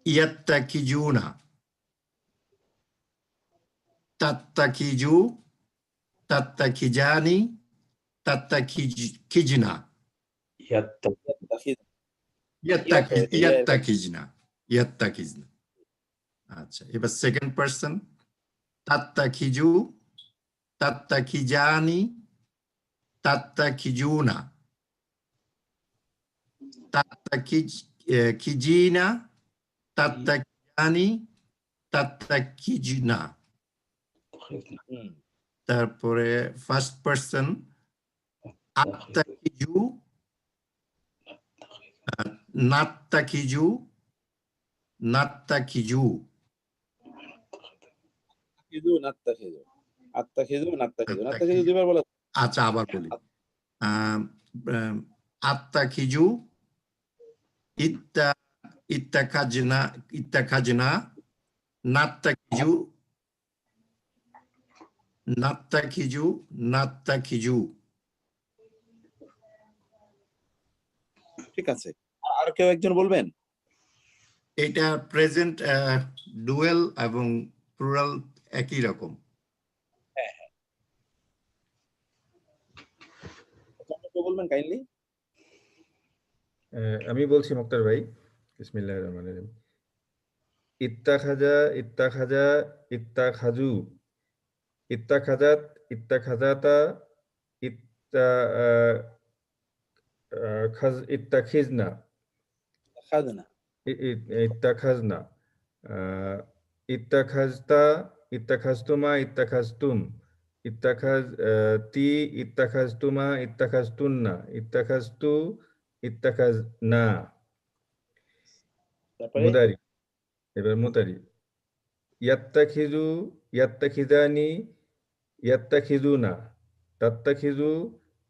ইয়াত্তাকিজুনা তাত্তাকিজু তাত্তাকিজানি তাত্তাকিজনা ইয়াত্তাকিজনা। আচ্ছা এবার সেকেন্ড পার্সন তাত্তাকিজু তাত্তাকিজানি তাত্তাকিজুনা তাত্তাকিজিনা তাত্তাকিজানি তাত্তাকিজনা। তারপরে ফার্স্ট পার্সন আত্তাকিজু নাত্তাকিজু নাত্তাকিজু। দুইবার বলা। আচ্ছা আবার বলি। আত্তাকিজু ইত্তাখাযনা নাত্তাকিজু নাত্তাকিজু। ঠিক আছে, আর কেউ একজন বলবেন? এটা প্রেজেন্ট ডুয়েল এবং প্লুরাল একই রকম। হ্যাঁ হ্যাঁ, কেউ বলবেন কাইন্ডলি? আমি বলছি মুক্তার ভাই। বিসমিল্লাহির রহমানির রহিম। ইত্তাখাজা, ইত্তাখাজা, ইত্তাখাজু, ইত্তাখাজাত, ইত্তাখাজাতা, ইত্তা ইত্তাখিজনা, খাজনা, ইত্তাখাজনা, ইত্তাখাজতা, ইত্তাখাজতুমা, ইত্তাখাজতুম, ইত্তাখাজতি, ইত্তাখাজতুমা, ইত্তাখাজতুন্না, ইত্তাখাজতু, ইত্তাখাজনা। তারপরে মুদারি, এবার মুদারি। ইয়াত্তাখিজু, ইয়াত্তাখিজানি, ইয়াত্তাখিজুনা, তাত্তাখিজু,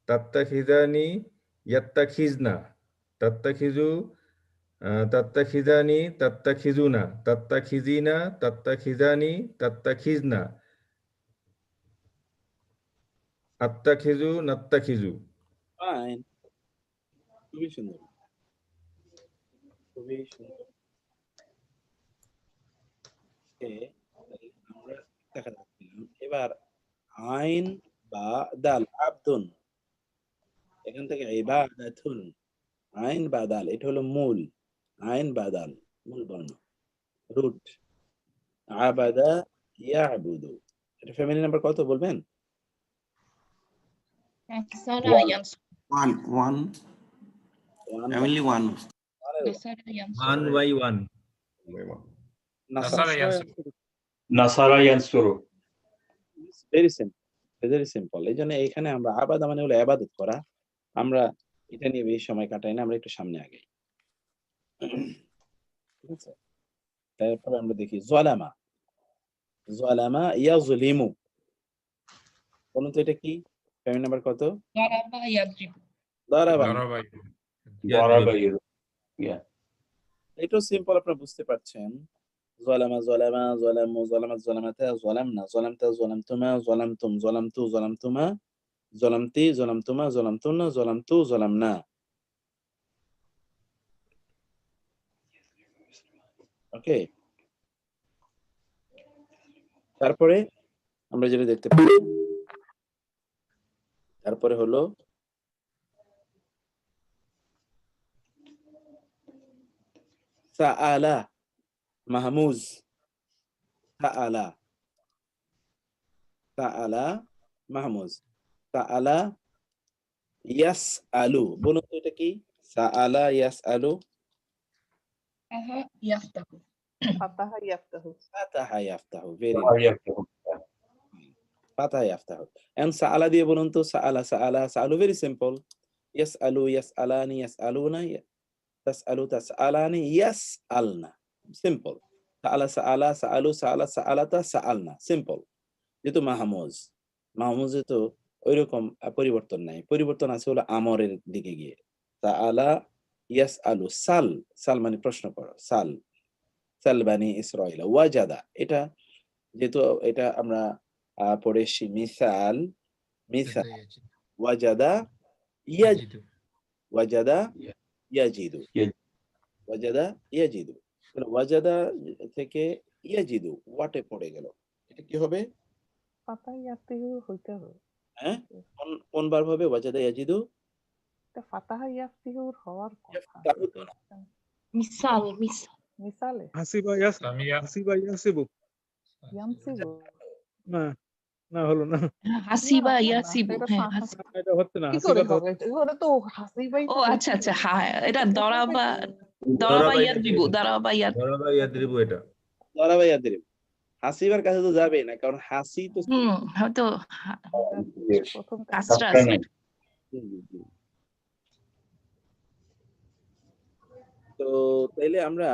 তাত্তাখিজানি, ইয়াত্তাখিজনা, তাত্তাখিজু, তাত্তাখিজানি, তাত্তাখিজুনা, তাত্তাখিজিনা, তাত্তাখিজানি, তাত্তাখিজনা, আত্তাখিজু, নাত্তাখিজু। ফাইন, খুবই সুন্দর, খুবই সুন্দর। আমরা দেখা যাচ্ছিলাম এবার আইন বা দাল, আব্দুন, এখান থেকে ইবাদাতুন, আইন বা দাল, এটা হলো মূল, আইন বা দাল মূল বর্ণ, রুট। আবাদা ইয়াবুদু, এটা ফ্যামিলি নাম্বার কত বলবেন? One one family one. 1/1। নাসারা ইয়ানসুরু। Very simple, very simple. এই জন্য এখানে আমরা আবাদা মানে হলো ইবাদত করা, আমরা এটা নিয়ে বেশি সময় কাটাই না, আমরা একটু সামনে আগাই। ঠিক আছে, তারপরে আমরা দেখি যালামা, যালামা ইয়াজলিমু, বলুন তো এটা কি? ফ্যামিলি নাম্বার কত? দারাবা ইয়াদ্রিবু। দারাবা, দারাবা ইয়া। এটাও সিম্পল, আপনারা বুঝতে পারছেন। যালামা, যালামা, যালামু, যালামাত, যালামাতা, যালামনা, যালামতা, যালামতুমা, যালামতুম, যালামতু, যালামতুমা, যালামতি, যালামতুমা, যালামতুন্না, যালামতু, যালামনা। ওকে, তারপরে আমরা যেটা দেখতে পাই, তারপরে হলো সাআলা, মাহমুজ, সাআলা, সাআলা মাহমুজ, সাআলা ইয়াসআলু, বলুন তো এটা কি? সাআলা ইয়াসআলু, আহা ইয়াফতাহু। ফাতাহা ইয়াফতাহু। ফাতাহা ইয়াফতাহু, ভেরি নাইস, ফাতাহা ইয়াফতাহু। এন্ড সাআলা দিয়ে বলুন তো, সাআলা, সাআলা, সাআলু, ভেরি সিম্পল। ইয়াসআলু, ইয়াসআলানি, ইয়াসআলুনা, তাসআলু, তাসআলানি, ইয়াসআলনা, সিম্পল। সাআলা, সাআলা, সাআলু, সাআলা, সাআলাতা, সাআলনা, সিম্পল। যেহেতু মাহমুজ, মাহমুজে তো ওইরকম পরিবর্তন নাই, পরিবর্তন আছে হলো আমরের দিকে গিয়ে। সাআলা ইয়াসআলু, সাল, সাল মানে প্রশ্ন করো, সাল, সাল বানি ইসরাঈল। ওয়াজাদা, এটা যেহেতু এটা আমরা পড়ে এসেছি, মিসাল, মিসাল, ওয়াজাদা ইয়াজিদু, ওয়াজাদা ইয়াজিদু, ওয়াজাদা ইয়াজিদু। ওয়াজাদা থেকে ইয়াজিদু ওয়াটে পড়ে গেল, এটা কি হবে? ফাতাহা ইয়াফতাহু হইতে হবে। হ্যাঁ, কোন বার হবে? ওয়াজাদা ইয়াজিদু, এটা ফাতাহা ইয়াফতাহুর হওয়ার কথা। মিসাল, মিসাল। মিসালে হাসিবা ইয়াসিবু। ইয়ানসিবু, না না হলো না, হাসিবা ইয়াসিবু। হ্যাঁ, এটা হচ্ছে না। কি করে হবে? ওটা তো হাসিবাই। ও আচ্ছা আচ্ছা, হ্যাঁ এটা দারাবা, দারাবা ইয়াদ্রিবু, দারাবা ইয়াদ্রিবু, এটা দারাবা ইয়াদ্রিবু। হাসিবার কাছে তো যাবে না, কারণ হাসি তো হয়তো প্রথম কাসরা আছে। তো তাইলে আমরা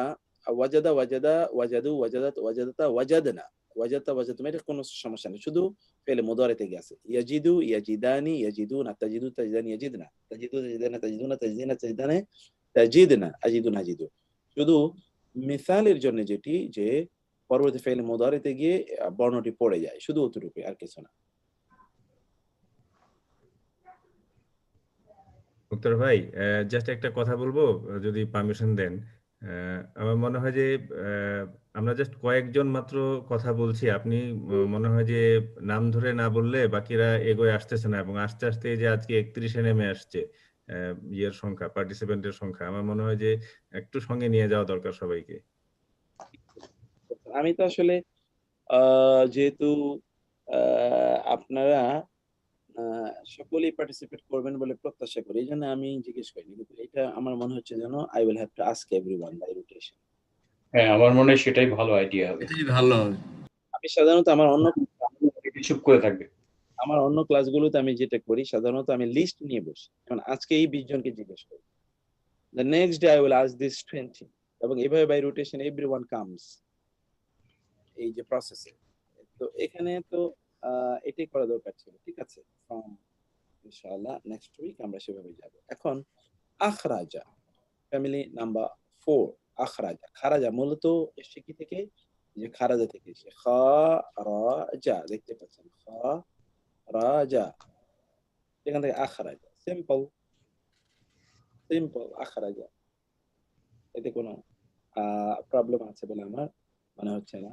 ওয়াজাদা, ওয়াজাদা, ওয়াজাদু, ওয়াজাদাত, ওয়াজাদাতা, ওয়াজাদনা, ওয়াজাদতা, ওয়াজাদতুম, এটা কোনো সমস্যা নেই, শুধু ফেলে মুদারিতে গেছে। ইয়াজিদু, ইয়াজিদানি, ইয়াজিদুনা, তাজিদু, তাজিদানি, ইয়াজিদনা, তাজিদু, তাজিদানা, তাজিদুনা, তাজিদিনা, তাজিদানে, তাজিদনা, আজিদুন, আজিদু। শুধু মিসালের জন্য যেটি, যে পরবর্তী ফেলে মুদারিতে গিয়ে বর্ণটি পড়ে যায়, শুধু অতটুকু, আর কিছু না। মুক্তার ভাই জাস্ট একটা কথা বলবো, যদি পারমিশন দেন। আমার মনে হয় যে আমরা জাস্ট কয়েকজন মাত্র কথা বলছি, আপনি মনে হয় যে নাম ধরে না বললে বাকিরা এগোয়ে আসতেছে না, এবং আস্তে আস্তে এই যে আজকে 31-এ নেমে আসছে ইয়ের সংখ্যা, পার্টিসিপেন্টের সংখ্যা, আমার মনে হয় যে একটু সঙ্গে নিয়ে যাওয়া দরকার সবাইকে। আমি তো আসলে যেহেতু আপনারা সকলেই পার্টিসিপেট করবেন বলে প্রত্যাশা করি, এই জন্য আমি জিজ্ঞেস করিনি, কিন্তু এটা আমার মনে হচ্ছে যেন I will have to ask everyone bye rotation. হ্যাঁ, আমার মনে হয় সেটাই ভালো আইডিয়া হবে। এটাই ভালো। আমি সাধারণত আমার চুপ করে থাকবে। আমার অন্য ক্লাসগুলোতে আমি যেটা করি, সাধারণত আমি লিস্ট নিয়ে বসি, কারণ আজকে এই 20 জনকে জিজ্ঞেস করি, the next day I will ask this 20, এবং এভাবে বাই রোটেশন everyone comes এই যে প্রসেসে। তো এখানে তো এটাই করা দরকার ছিল, ঠিক আছে। ফ্রম ইনশাআল্লাহ নেক্সট উইক আমরা সেভাবে যাব। এখন আখরাজা, ফ্যামিলি নাম্বার 4। আখরাজা, খারাজা মূলত এসে কি থেকে, যে খারাজা থেকে এসে খারাজা, দেখতে পাচ্ছেন খারাজা, এখান থেকে আখরাজা, সিম্পল সিম্পল আখরাজা। এতে কোনো প্রবলেম আছে বলে আমার মনে হচ্ছে না।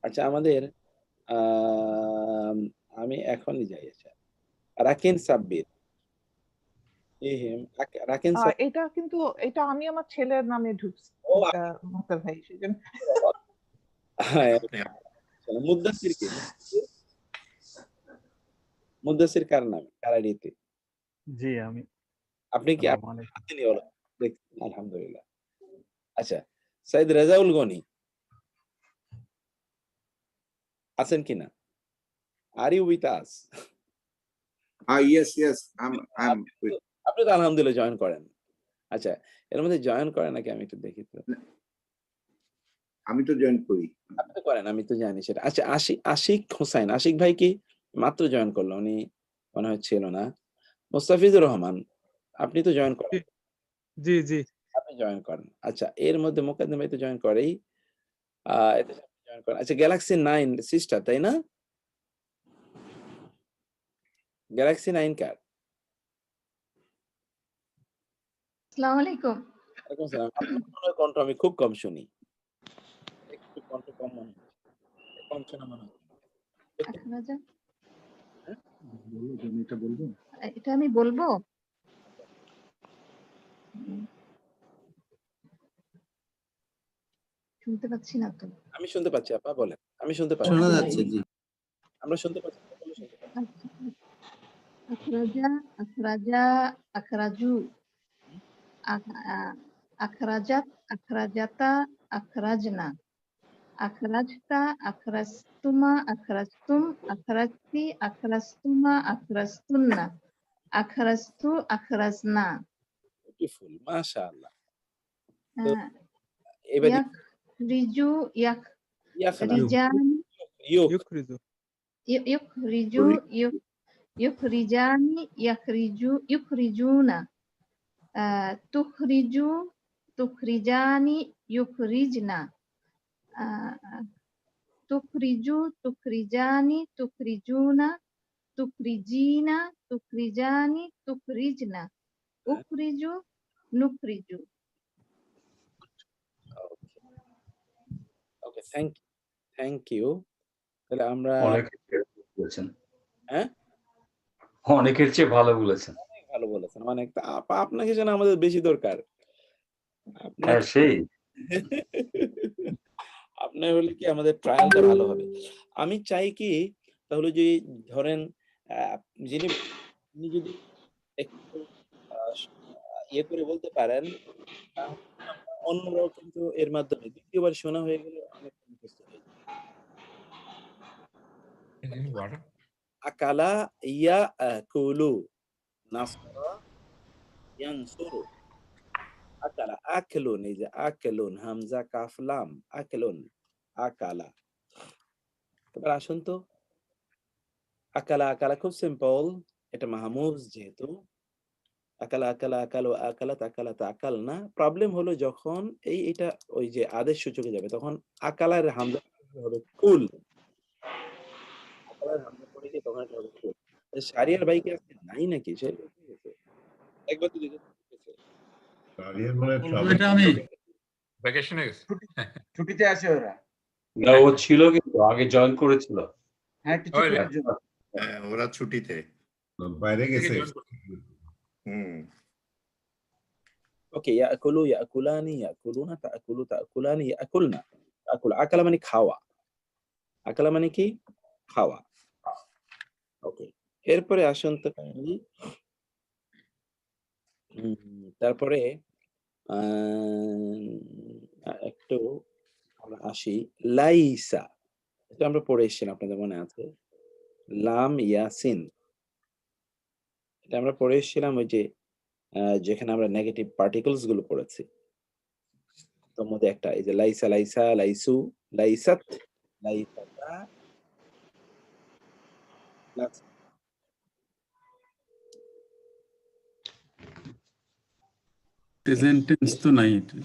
আচ্ছা, আমাদের আমি এখনই যাই। আচ্ছা, রাকিন সাব্বির, রাকিন এটা কিন্তু এটা আমি আমার ছেলের নামে ঢুকছি মুক্তার ভাই, সেজন্য। মুদ্দাসির কি, মুদ্দাসির কার নামে, কার আইডিতে? জি আমি। আপনি কি আপনি হলো দেখছেন? আলহামদুলিল্লাহ। আচ্ছা, সাইদ রেজাউল গনি আছেন কিনা? Are you with us? Yes, I'm with. আপনি তো আলহামদুলিল্লাহ জয়েন করেন। আচ্ছা, এর মধ্যে জয়েন করেন নাকি আমি একটু দেখি তো। আমি তো জয়েন করি। আপনি তো করেন, আমি তো জানি সেটা। আচ্ছা, আশিক হোসেন, আশিক ভাই কি মাত্র জয়েন করলো? উনি মনে হয় ছিল না। মুস্তাফিজুর রহমান, আপনি তো জয়েন করেন? জি জি, আপনি জয়েন করেন। আচ্ছা, এর মধ্যে মুকাদ্দিম ভাই তো জয়েন করেই, এতে জয়েন করেন। আচ্ছা, গ্যালাক্সি 9 সিস্টার, তাই না? গ্যালাক্সি 9 কার? আসসালামু আলাইকুম। ওয়ালাইকুম আসসালাম। আপনার কণ্ঠ আমি খুব কম শুনি, একটু কণ্ঠ কম মনে হচ্ছে, কম শোনা মনে হচ্ছে। আখরাজা, এটা বলবো, এটা আমি বলবো। শুনতে পাচ্ছি না তো। আমি শুনতে পাচ্ছি, আপা বলেন। আমি শুনতে পাচ্ছি। শোনা যাচ্ছে, জি। আমরা শুনতে পাচ্ছি। আখরাজা, আখরাজা, আখরাজু, আখরাজাত, আখরাজাতা, আখরাজনা, আখরাজতা, আখরাজতুমা, আখরাজতুম, আখরাজতি, আখরাজতুমা, আখরাজতুন্না, আখরাজতু, আখরাজনা। বিউটিফুল, মাশাআল্লাহ। তো এবারে ইয়াখরিজু, ইয়াখরিজানি, ইউখরিজানি, ইউখরিজুনা, তুখরিজু, তুখরিজানি, ইউখরিজনা, তুখরিজু, তুখরিজানি, তুখরিজুনা, তুখরিজিনা, তুখরিজানি, তুখরিজনা, উখরিজু, নুখরিজু। ওকে, থ্যাংক ইউ। তাহলে আমরা বলেছেন, হ্যাঁ, অনেকের চেয়ে ভালো বলেছেন। অনেক ভালো বলেছেন, অনেক। আপনাকে যেন আমাদের বেশি দরকার। হ্যাঁ, সেই আপনার হলে কি আমাদের ট্রায়ালটা ভালো হবে। আমি চাই কি, তাহলে যে ধরেন যিনি যদি একটু ইয়ে করে বলতে পারেন, অন্যরাও কিন্তু এর মাধ্যমে দ্বিতীয়বার শোনা হয়ে গেলে অনেক মুখস্থ হয়ে যায়। আকালা ইয়াকুলু, নাসরা ইয়ানসুরু, আকালা আকলুন, এই যে আকলুন, হামজা কাফ লাম, আকলুন, আকালা। এবার আসুন তো, আকালা আকালা খুব সিম্পল, এটা মাহমুজ যেহেতু। আকালা আকালা আকালো আকালাত আকালাত আকাল না। প্রবলেম হলো যখন এটা ওই যে আদেশ সূচকে যাবে, তখন আকালার হামজা হবে কুল, আকালার হামজা পড়ে গিয়ে তখন এটা হবে কুল। শারিয়ার ভাই কি আজকে নাই নাকি? সে একবার তো দেখে তারিয়ার মানে এটা আমি ভ্যাকেশনে গেছে ছুটিতে আছে ওরা। না, ও ছিল কিন্তু আগে জয়েন করেছিল। হ্যাঁ, কিছুক্ষণের জন্য। হ্যাঁ, ওরা ছুটিতে বাইরে গেছে। ওকে, ইয়াকুলু ইয়াকুলানি ইয়াকুলুনা তাকুলু তাকুলানি ইয়াকুলনা। আকলা মানে খাওয়া, আকলা মানে কি খাওয়া। ওকে, এরপরে আসুন তো তারপরে একটু আমরা আসি লাইসা। এটা আমরা পড়ে এসেছিলাম, আপনাদের মনে আছে? লাম ইয়াসিন, এটা আমরা পড়ে এসেছিলাম ওই যে যেখানে আমরা নেগেটিভ পার্টিকলস গুলো পড়েছি। তোর মধ্যে একটা এই যে লাইসা, লাইসা, লাইসু, লাইসাত, লাইসাতা, প্রেজেন্ট টেন্স তো নাই এটা।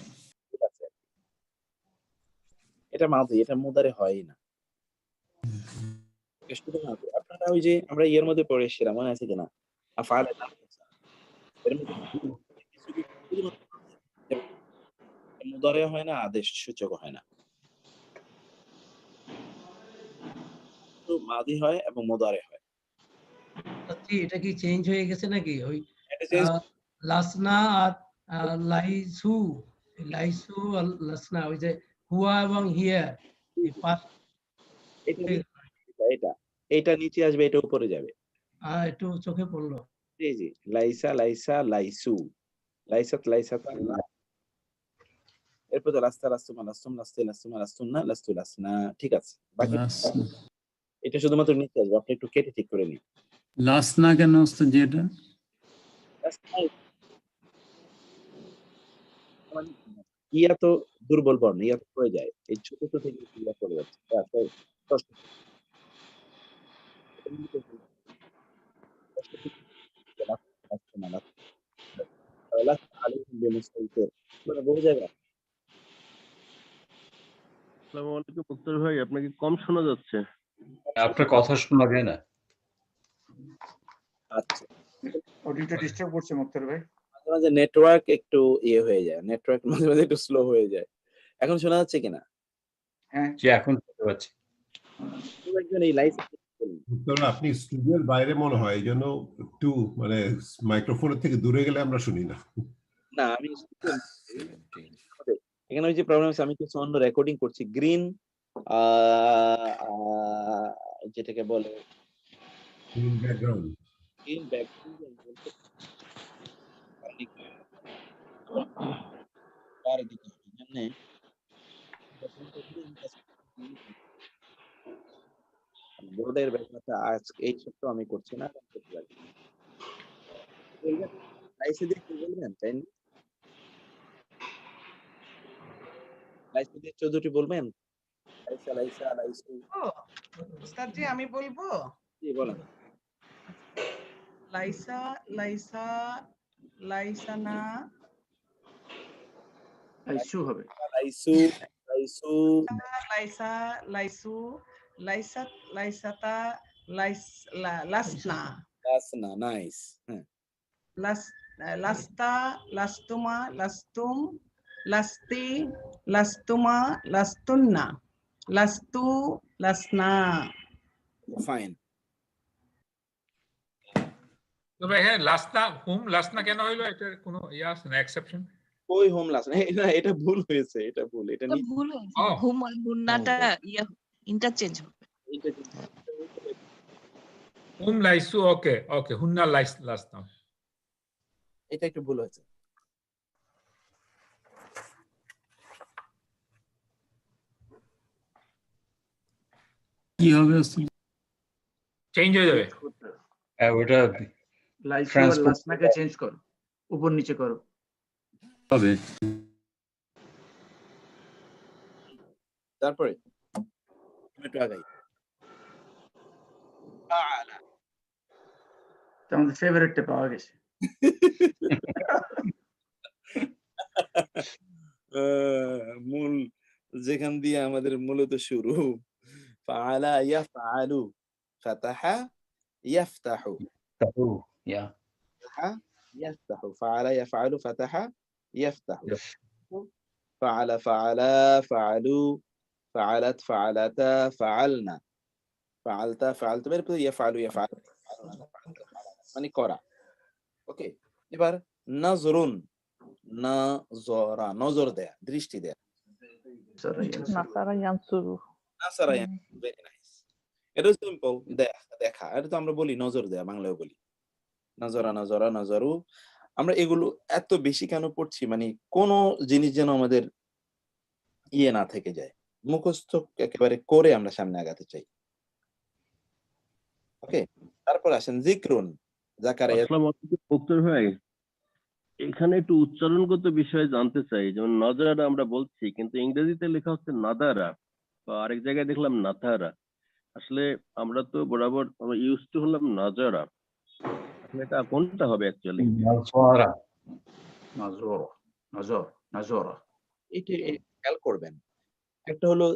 এটা মাঝি, এটা মুদারে হয় না। আপনারা ওই যে আমরা ইয়ের মধ্যে পড়ে এসেছিলাম, মনে আছে কিনা? আফআল মুদারে হয় না, আদেশ সূচক হয় না, তো মাদি হয় এবং মুদারে হয়। এটা কি চেঞ্জ হয়ে গেছে নাকি? ওই লাসনা আর লাইসু, লাইসু আর লাসনা, ওই যে হুয়া এবং হিয়া, এই পাঁচ এটা এটা নিচে আসবে, এটা উপরে যাবে। একটু চোখে পড়লো। জি জি, লাইসা, লাইসা, লাইসু, লাইসাত, লাইসাত, এরপর তো লাস্তা, লাস্তুমা, লাস্তুম, লাস্তে, লাস্তুমা, লাস্তুন্না, লাস্তু, লাসনা। ঠিক আছে, বাকি এটা শুধুমাত্র নিচে আসবে, আপনি একটু কেটে ঠিক করে নিন। লাসনা কেন আসতো যেটা? ইয়া তো দুর্বল বর্ণ, ইয়া তো পড়ে যায়, এই ছোট ছোট থেকে ইয়া পড়ে যাচ্ছে। বহু জায়গায় আসসালামু আলাইকুম মুক্তার ভাই, আপনাকে কম শোনা যাচ্ছে। আপনার কথা শোনা যায় না। আচ্ছা, অডিওটা ডিস্টার্ব করছে মুক্তার ভাই। মাঝে মাঝে নেটওয়ার্ক একটু ইয়ে হয়ে যায়, নেটওয়ার্ক মাঝে মাঝে একটু স্লো হয়ে যায়। এখন শোনা যাচ্ছে কিনা? হ্যাঁ, জি, এখন শুনতে পাচ্ছি। এই লাইভ আপনি স্টুডিওর বাইরে মনে হয়, এই জন্য একটু মানে মাইক্রোফোনের থেকে দূরে গেলে আমরা শুনি না। না, আমি এখানে ওই যে প্রবলেম আছে, আমি কিছু অন্য রেকর্ডিং করছি। গ্রিন যেটাকে বলে গ্রিন ব্যাকগ্রাউন্ড, গ্রিন ব্যাকগ্রাউন্ড বোর্ডের ব্যাপারটা আজ এই সপ্তাহ আমি করছি না, লাইসে দিয়ে কি বলবেন তাই না? লাইসে দিয়ে 14টি বলবেন। লাইসা, লাইসা, লাইসু। উস্তাদ জি, আমি বলবো? জি বলেন। লাইসা, লাইসা, লাইসানা, লাইসু হবে। লাইসু, লাইসু, লাইসা, লাইসু, লাইসাত, লাইসাতা, লাসনা, লাসনা, নাইস। হ্যাঁ, লাস্তা, লাস্তুমা, লাস্তুম, লাস্তি, লাস্তুমা, লাস্তুন্না, লাস্তু, লাসনা। ফাইন। তবে হ্যাঁ, লাসনা হুম লাসনা কেন হইলো, এটা কোনো ইয়া আছে না এক্সেপশন? ওই হোম লাসনা, না এটা ভুল হয়েছে, এটা ভুল, এটা ভুল হয়েছে। হুম আর হুন্নাটা ইয়া ইন্টারচেঞ্জ হবে। হুম লাইসু, ওকে ওকে, হুন্না লাসনা, এটা একটু ভুল হয়েছে। কি হবে? চেঞ্জ হয়ে যাবে। হ্যাঁ, ওটা লাইসু আর লাসনাকে চেঞ্জ করো, উপর নিচে করো হবে। তারপরে একটু আগাই। আমাদের ফেভারিটটা পাওয়া গেছে। মূল যেখান দিয়ে আমাদের মূলত শুরু। ফাআলা ইয়াফআলু, ফাতাহা ইয়াফতাহু, ইয়া ফাতাহা ইয়াফতাহু, ফাআলা ইয়াফআলু, ফাতাহা ইয়াফতাহু, Yes. ফাআলা ফাআলা, ফাআলু, ফাআলাত ফাআলাতা, ফাআলনা, ফাআলতা ফাআলতুম, এরপর ইয়াফআলু ইয়াফআলু, মানে করা। ওকে, এবার নজরুন, নজরা, নজর দেয়া, দৃষ্টি দেয়া। নাসারা ইয়ানসুরু। নাসারা ইয়ানসুরু, ভেরি নাইস। এটা সিম্পল, দেখা। এটা তো আমরা বলি নজর দেয়া, বাংলায় বলি নজরা, নজরা, নজরু। আমরা এগুলো এত বেশি কেন পড়ছি, মানে কোন জিনিস যেন আমাদের ইয়ে না থেকে যায়, মুখস্থ একেবারে করে আমরা সামনে আগাতে চাই। ওকে, তারপর আসেন যিকরুন, যাকারিয়া। আসসালামু আলাইকুম মুক্তার ভাই, এখানে একটু উচ্চারণগত বিষয়ে জানতে চাই। যেমন নজারা আমরা বলছি, কিন্তু ইংরেজিতে লেখা হচ্ছে নাদারা, বা আরেক জায়গায় দেখলাম নাথারা। আসলে আমরা তো বরাবর ইউজ টু হলাম নাজারা, আসলে এটা কোনটা হবে অ্যাকচুয়ালি? নাজওয়ারা। নাজর, নাজর, নাজরা। এটা খেয়াল করবেন, একটা হলো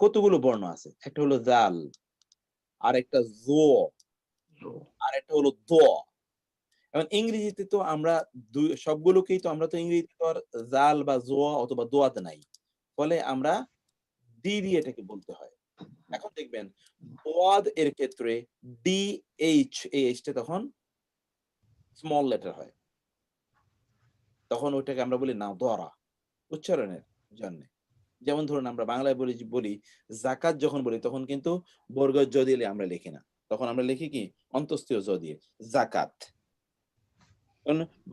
কতগুলো বর্ণ আছে, একটা হলো জাল, আর একটা জো, আর একটা হলো দ। এখন ইংরেজিতে তো আমরা সবগুলোকেই তো আমরা তো ইংরেজিতে তো আর জাল বা জো অথবা দোয়াতে নাই, ফলে আমরা ডি দিয়ে এটাকে বলতে হয়। এখন দেখবেন দোয়াদ এর ক্ষেত্রে ডি এইচ, এই এইচটা তখন স্মল লেটার হয়, তখন ওইটাকে আমরা বলি না দরা, উচ্চারণের জন্য। যেমন ধরুন আমরা বাংলায় বলি জাকাত, যখন বলি তখন কিন্তু বর্গ জ দিলে আমরা লিখি না, তখন আমরা লিখি কি অন্তস্থীয় জ দিয়ে, জাকাত।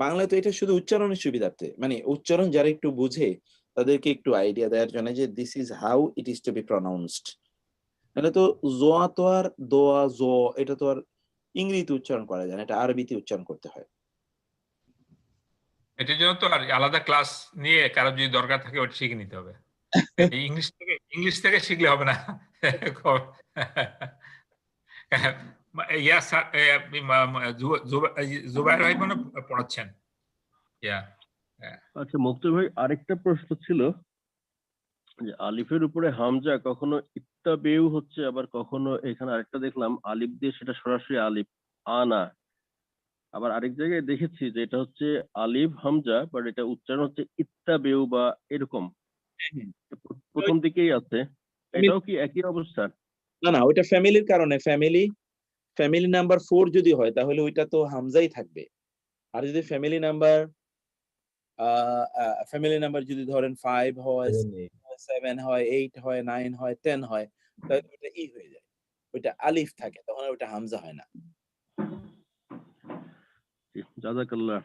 বাংলায় তো এটা শুধু উচ্চারণের সুবিধার্থে, মানে উচ্চারণ যারা একটু বুঝে তাদেরকে একটু আইডিয়া দেওয়ার জন্য যে this is how it is to be pronounced. তাহলে তো জোয়া তো আর দোয়া জ, এটা তো আর ইংরেজিতে উচ্চারণ করা যায় না, এটা আরবিতে উচ্চারণ করতে হয়। এটার জন্য তো আর আলাদা ক্লাস নিয়ে কারো যদি দরকার থাকে ওটা শিখে নিতে হবে। ইংলিশ থেকে শিখলে হবে না। ইয়া স্যার, জুবাইর ভাই মনে পড়াচ্ছেন। আচ্ছা মুক্তার ভাই, আরেকটা প্রশ্ন ছিল যে আলিফের উপরে হামজা কখনো ইত্তাবেউ হচ্ছে, আবার কখনো এখানে আরেকটা দেখলাম আলিফ দিয়ে সেটা সরাসরি আলিফ আনা। আবার আরেক জায়গায় দেখেছি যে এটা হচ্ছে আলিফ হামজা, বাট এটা উচ্চারণ হচ্ছে ইত্তাবেউ বা এরকম, প্রথম দিকেই আছে। এটাও কি একই অবস্থা? না না, ওইটা ফ্যামিলির কারণে, ফ্যামিলি নাম্বার 4 যদি হয় তাহলে ওইটা তো হামজাই থাকবে। আর যদি ফ্যামিলি নাম্বার যদি ধরেন 5 হয়, 7 হয়, 8 হয়, 9 হয়, 10 হয়, তাহলে ওইটা ই হয়ে যায়, ওইটা আলিফ থাকে, তখন ওইটা হামজা হয় না। জাযাকাল্লাহ।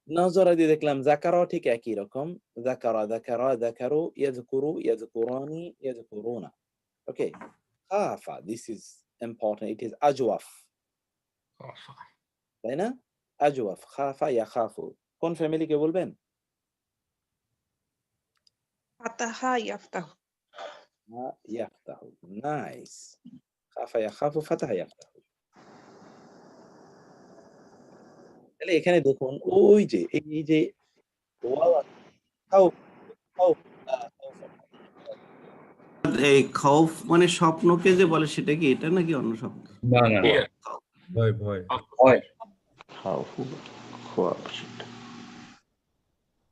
নজরা দিয়ে দেখলাম, যাকারা ঠিক একই রকম, যাকারা, যাকারা, যাকারু, ইয়াযকুরু, ইয়াযকুরানি, ইয়াযকুরুনা। ওকে, খাফা, this is important, it is আজওয়াফ, তাই না? আজওয়াফ, খাফা ইয়াখাফু। কোন ফ্যামিলিকে বলবেন? ফাতাহা ইয়াফতাহু। ইয়াফতাহু, নাইস। খাফা ইয়াখাফু, ফাতাহা ইয়াফতাহু। তাহলে এখানে দেখুন, ওই যে এই যে ওয়াও, খাউফ, খাউফ, এই খৌফ মানে স্বপ্নকে যে বলে, সেটা কি এটা নাকি অন্য স্বপ্ন? না না, ভয় ভয় ভয়। খাওফ, খোয়াব।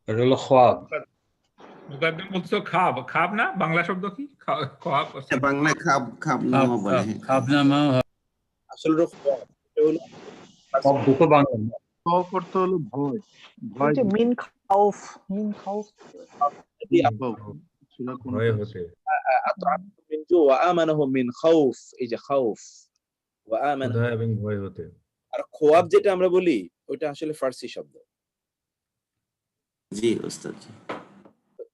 এটা হলো খোয়াব। মুকাদ্দম বলছো খাব, খাব না বাংলা শব্দ কি? খাব, বাংলায় খাব, খাব নামা বলে। খাবনামা আসলে এটা হলো সব দুটো বাংলা না। করতে হলো ভয়, ভয় যে মিন খাউফ, মিন খাউফ। ভয় হতে। মিন জু ওয়া আমানাহুম মিন খাউফ, এই যে খাউফ ওয়া আমানা, ক্ষুধা এবং ভয় হতে। আর খোয়াব যেটা আমরা বলি ওইটা আসলে ফার্সি শব্দ। জি ওস্তাদ জি।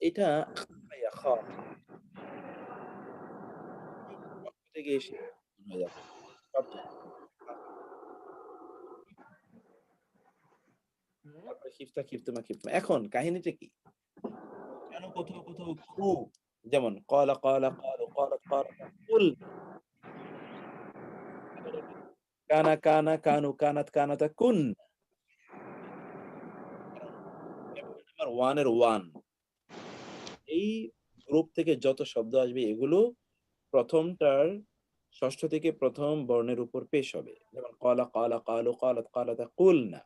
এটা খাফ থেকে এসে হয়ে যাবে শব্দ। তারপরে খিফতা, খিফতুমা, খিফতুমা। এখন কাহিনীটা কি? কেন কোথাও কোথাও খু, যেমন ক্বালা ক্বালা ক্বালু, ক্বালাত ক্বালাত, কুল, কানা কানা, কানু কানাত, কানাতা, কুন। নাম্বার 1 এর 1, এই গ্রুপ থেকে যত শব্দ আসবে এগুলো প্রথমটার ষষ্ঠ থেকে প্রথম বর্ণের উপর পেশ হবে, যেমন ক্বালা ক্বালা ক্বালু ক্বালাত ক্বালাতা কুলনা।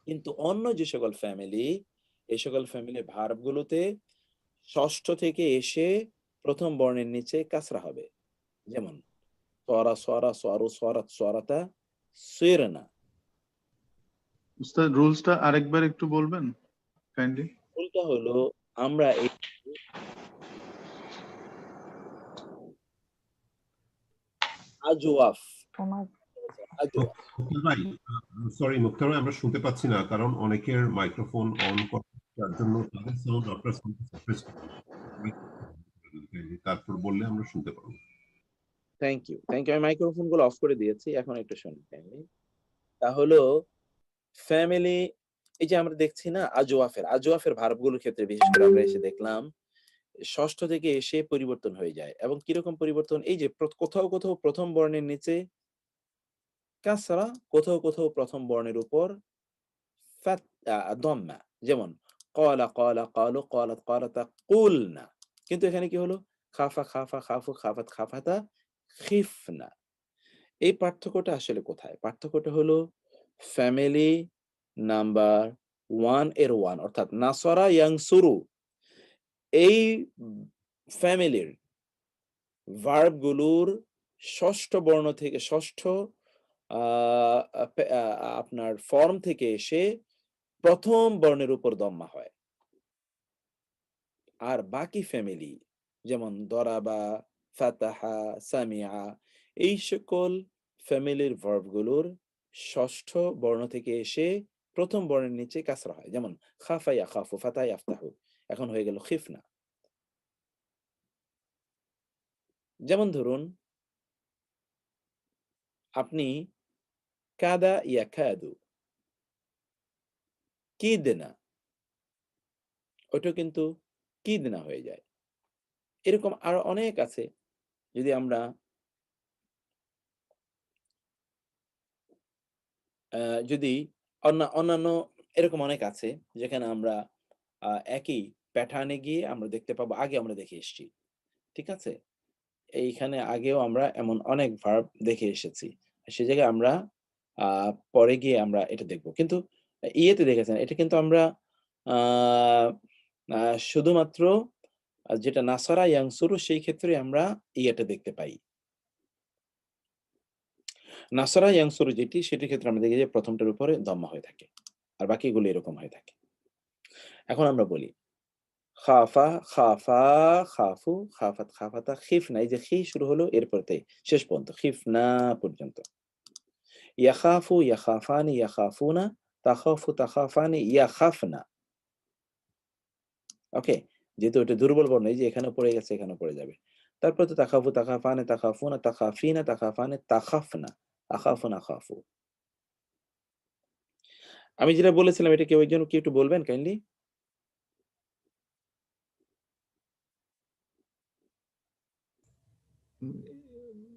কিন্তু অন্য যে সকল ফ্যামিলি, এই সকল ফ্যামিলি ভার্বগুলোতে ষষ্ঠ থেকে এসে প্রথম বর্ণের নিচে কাসরা হবে, যেমন সরা সরা সরু সরাত সরাতা সিরনা। উস্তাদ রুলসটা আরেকবার একটু বলবেন কাইন্ডলি? রুলটা হলো আমরা এই আজওয়াফ আজওয়াফ ভাই সরি মুক্তার ভাই, আমরা শুনতে পাচ্ছি না, কারণ অনেকের মাইক্রোফোন অন করার জন্য তাদের সাউন্ড আপনার সাউন্ড সাপ্রেস করুন, তারপর বললে আমরা শুনতে পারবো। থ্যাংক ইউ আমি মাইক্রোফোন গুলো অফ করে দিয়েছি, এখন একটু শুনুন কাইন্ডলি। তা হলো ফ্যামিলি, এই যে আমরা দেখছি না আজওয়াফের ভার্বগুলোর ক্ষেত্রে বিশেষ করে আমরা এসে দেখলাম ষষ্ঠ থেকে এসে পরিবর্তন হয়ে যায়। এবং কিরকম পরিবর্তন? এই যে কোথাও কোথাও প্রথম বর্ণের নিচে কাসরা, কোথাও কোথাও প্রথম বর্ণের উপর দম্মা, যেমন ক্বালা ক্বালা ক্বালু ক্বালাত ক্বালাতা কুলনা। কিন্তু এখানে কি হলো? খাফা খাফা খাফু খাফাত খাফাতা খিফনা। এই পার্থক্যটা আসলে কোথায়? পার্থক্যটা হলো ফ্যামিলি নাম্বার 1 এর 1, অর্থাৎ নাসরা ইয়ানসুরু, এই ফ্যামিলির ভার্বগুলোর ষষ্ঠ বর্ণ থেকে ষষ্ঠ আপনার ফর্ম থেকে এসে প্রথম বর্ণের উপর দম্মা হয়। আর বাকি ফ্যামিলি যেমন দরাবা, ফাতাহা, সামিআ, এই সকল ফ্যামিলির ভার্বগুলোর ষষ্ঠ বর্ণ থেকে এসে প্রথম বর্ণের নিচে কাসরা হয়, যেমন খাফা ইয়াখাফু, ফাতা ইয়াফতাহু, এখন হয়ে গেল খিফনা। যেমন ধরুন আপনি কাদা ইয়াকাদু, কিদনা, ওটা কিন্তু কিদনা হয়ে যায়। এরকম আরো অনেক আছে। যদি আমরা যদি অন্যান্য এরকম অনেক আছে যেখানে আমরা একই প্যাটার্নে গিয়ে আমরা দেখতে পাবো, আগে আমরা দেখে এসেছি, ঠিক আছে? এইখানে আগেও আমরা এমন অনেক ভার্ব দেখে এসেছি, সে জায়গায় আমরা পরে গিয়ে আমরা এটা দেখব। কিন্তু ইয়েতে দেখেছেন এটা কিন্তু আমরা শুধুমাত্র যেটা নাসারা ইয়াংসুরু সেই ক্ষেত্রে আমরা ইয়েটা দেখতে পাই। নাসারা ইয়াংসুরু যেটি, সেটির ক্ষেত্রে আমরা দেখি যে প্রথমটার উপরে দম্মা হয়ে থাকে, আর বাকিগুলো এরকম হয়ে থাকে। এখন আমরা বলি খাফা খাফা খাফু খাফাত খাফাতা খিফনা, এই যে খি শুরু হলো এরপরে শেষ পর্যন্ত খিফনা পর্যন্ত। ইয়াখাফু ইয়াখাফানি ইয়াখাফুনা, তাখাফু তাখাফানি ইয়াখাফনা। ওকে, যেহেতু এটা দুর্বল বর্ণ, এই যে এখানে পড়ে গেছে, এখানে পড়ে যাবে। তারপর তো তাখাফু তাখাফানে তাখাফুনা তাখাফিনা তাখাফানে তাখাফনা, আখাফুনা খাফু। আমি যেটা বলেছিলাম এটা কেউ একজন কি একটু বলবেন কাইন্ডলি?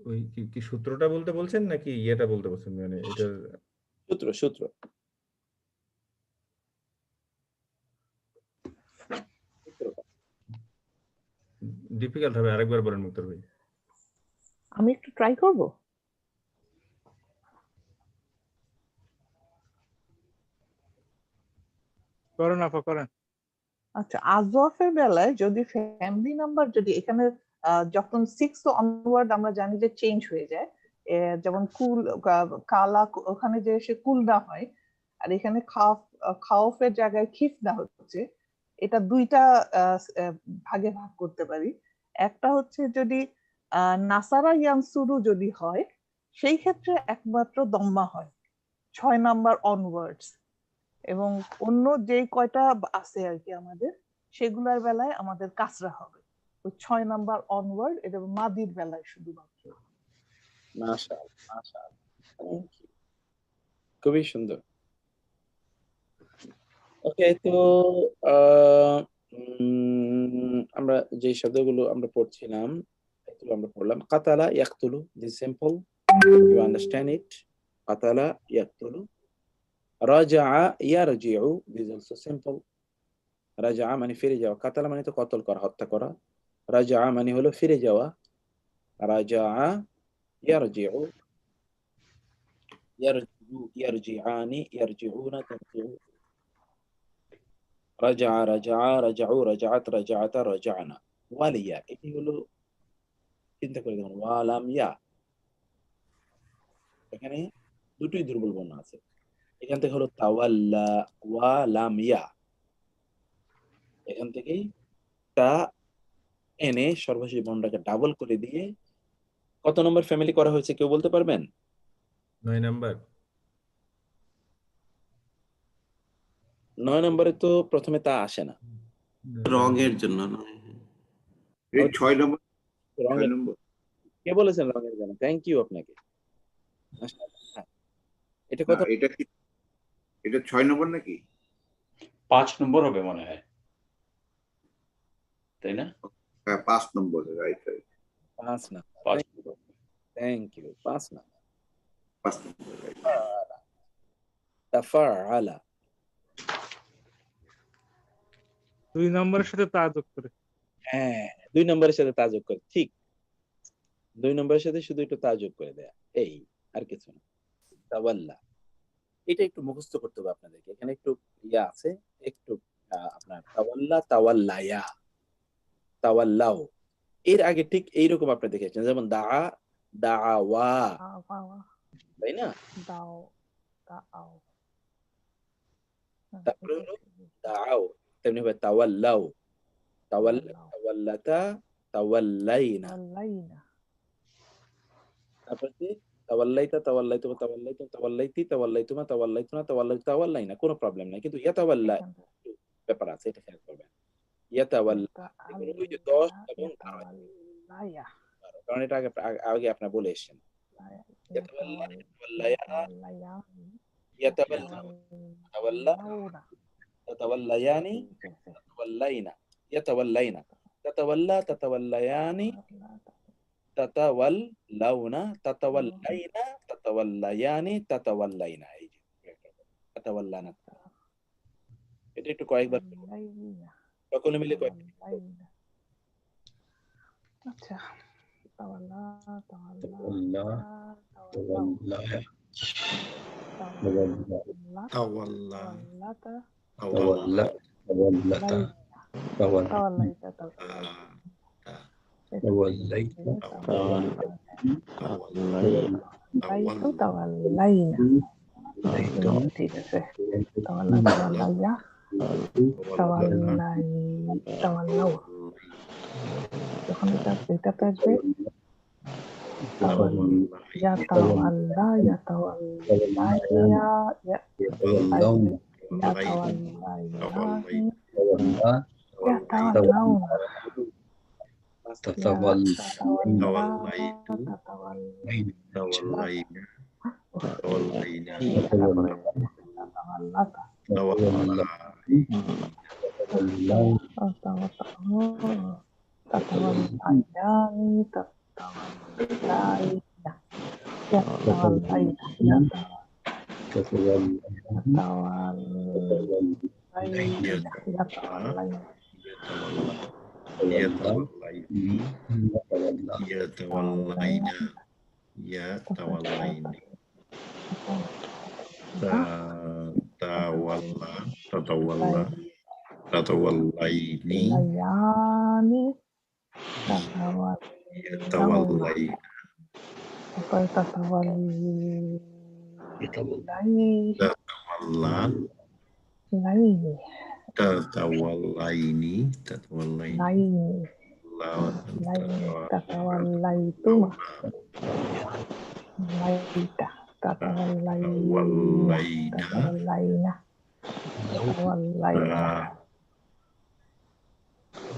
ওই কি সূত্রটা বলতে বলছেন নাকি ইয়েটা বলতে বলছেন? মানে এটা সূত্র ডিফিকাল্ট হবে, আরেকবার বলেন মুক্তার ভাই। আমি একটু ট্রাই করব। করেন আপা করেন। আচ্ছা, আজওয়াফের বেলায় যদি ফ্যামিলি নাম্বার যদি এখানে যখন 6 অনওয়ার্ড আমরা জানি যে চেঞ্জ হয়ে যায়, যেমন কুল কালা, ওখানে যে সে কুলনা হয়, আর এখানে খাওফের জায়গায় খিফনা হচ্ছে। এটা দুইটা ভাগে ভাগ করতে পারি। একটা হচ্ছে যদি নাসারা ইয়ানসুরু যদি হয়, সেই ক্ষেত্রে একমাত্র দম্মা হয় 6 নাম্বার অনওয়ার্ডস, এবং অন্য যে কয়টা আছে আর কি আমাদের, সেগুলোর বেলায় আমাদের কাসরা হবে ওই 6 নাম্বার অনওয়ার্ড, এটা মাদির বেলায় শুধুমাত্র। মাশাআল্লাহ মাশাআল্লাহ, খুবই সুন্দর। ওকে, তো আমরা যে শব্দগুলো আমরা পড়ছিলাম এগুলো আমরা পড়লাম। কাতালা ইয়াকতুলু, this simple, you understand it. কাতালা ইয়াকতুলু। রাজাআ ইয়ারজিউ, দিস অলসো সিম্পল। রাজাআ মানে ফিরে যাওয়া, কাতালা মানে তো কতল করা, হত্যা করা। রাজাআ মানে হলো ফিরে যাওয়া। রাজাআ ইয়ারজিউ ইয়ারজিআনি ইয়ারজিউনা তারজিউ রাজাআ রাজাআ রাজাউ রাজাআত রাজাআতা রাজানা ওয়ালিয়া এটি হলো চিন্তা করে দেখুন ওয়ালাম ইয়া এখানে দুটোই দুর্বল বর্ণ আছে এখান থেকে হলো তাওয়াল্লা ওয়ালাম ইয়া এখান থেকেই তা এনে সর্বশেষ বর্ণটাকে ডাবল করে দিয়ে কত নম্বর ফ্যামিলি করা হয়েছে কেউ বলতে পারবেন 9 নাম্বার 9 নম্বরে তো প্রথমে তা আসে না রঙের জন্য এই 6 নম্বর রঙের কে বলেছেন রঙের জন্য থ্যাংক ইউ আপনাকে এটা কত এটা কি এটা 6 নম্বর নাকি 5 নম্বর হবে মনে হয় তাই না হ্যাঁ 5 নম্বর রাইট রাইট 5 না থ্যাংক ইউ 5 না 5 নম্বর রাইট তাফাআলা 2 নম্বরের সাথে তা যোগ করে হ্যাঁ 2 নম্বরের সাথে তা যোগ করে ঠিক 2 নম্বরের সাথে শুধু একটু তা যোগ করে দেয়া এই আর কিছু না তাওয়াল্লা এটা একটু মুখস্থ করতে হবে আপনাদেরকে এখানে একটু ইয়া আছে একটু আপনার তাওয়াল্লা তাওয়াল্লায়া তাওয়াল্লাও এর আগে ঠিক এইরকম আপনি দেখেছেন যেমন দাআ দাআওয়া তাই না দাও দাও তারপরে হলো দাআও তেমনি হবে তাওয়াল্লাও তাওয়াল্লাতা তাওয়াল্লাইনা তারপরে তাওয়াল্লাইতা তাওয়াল্লাইতুমা তাওয়াল্লাইতুম তাওয়াল্লাইতি তাওয়াল্লাইতুমা তাওয়াল্লাইতুনা তাওয়াল্লাইতুনা কোনো প্রবলেম নাই কিন্তু ইয়াতাওয়াল্লা ব্যাপার আছে এটা খেয়াল করবেন ইয়াতাওয়াল্লা ওই যে 10 এবং 12 কারণ এটা আগে আপনি বলে এসেছেন ইয়াতাওয়াল্লা ইয়াতাওয়াল্লা তাওয়াল্লা তাতাওয়াল্লায়ানি তাতাওয়াল্লাইনা ইয়াতাওয়াল্লাইনা তাতাওয়াল্লা তাতাওয়াল্লায়ানি তাতাওয়াল্লাউনা তাতাওয়াল্লাইনা তাতাওয়াল্লায়ানি তাতাওয়াল্লাইনা এই যে তাতাওয়াল্লানা এটা একটু কয়েকবার সকলে মিলে কয়েকবার আচ্ছা তাওয়াল্লা তাওয়াল্লা তাওয়াল্লা তাওয়াল্লা তাওয়াল্লা তাওয়াল্লাতা tawallaita tawallaina ঠিক আছে তাওয়াল্লা তাওয়াল্লাইয়া তাওয়াল্লাউ যখন এটা আসবে ya tawalla ya tawallaya ya